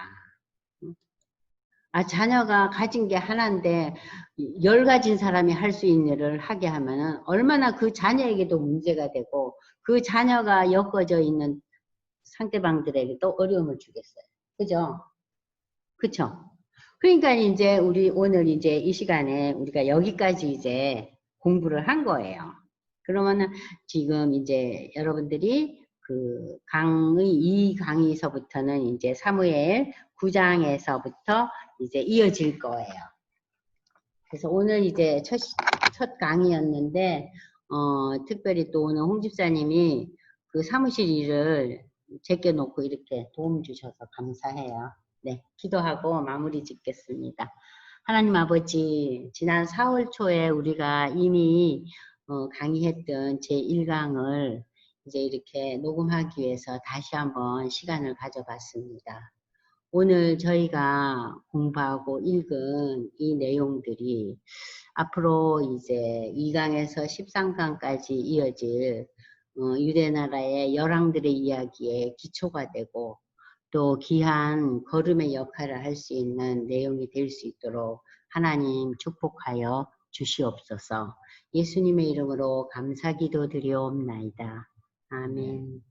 자녀가 가진 게 하나인데 10가진 사람이 할 수 있는 일을 하게 하면은 얼마나 그 자녀에게도 문제가 되고 그 자녀가 엮어져 있는 상대방들에게도 어려움을 주겠어요. 그죠? 그쵸? 그러니까 이제 우리 오늘 이제 이 시간에 우리가 여기까지 이제 공부를 한 거예요. 그러면은 지금 이제 여러분들이 이 강의서부터는 이제 사무엘 9장에서부터 이제 이어질 거예요. 그래서 오늘 이제 첫 강의였는데, 특별히 또 오늘 홍 집사님이 그 사무실 일을 제껴놓고 이렇게 도움 주셔서 감사해요. 네, 기도하고 마무리 짓겠습니다. 하나님 아버지, 지난 4월 초에 우리가 이미 강의했던 제1강을 이제 이렇게 녹음하기 위해서 다시 한번 시간을 가져봤습니다. 오늘 저희가 공부하고 읽은 이 내용들이 앞으로 이제 2강에서 13강까지 이어질 유대나라의 열왕들의 이야기에 기초가 되고 또 귀한 걸음의 역할을 할 수 있는 내용이 될 수 있도록 하나님 축복하여 주시옵소서. 예수님의 이름으로 감사기도 드리옵나이다. 아멘.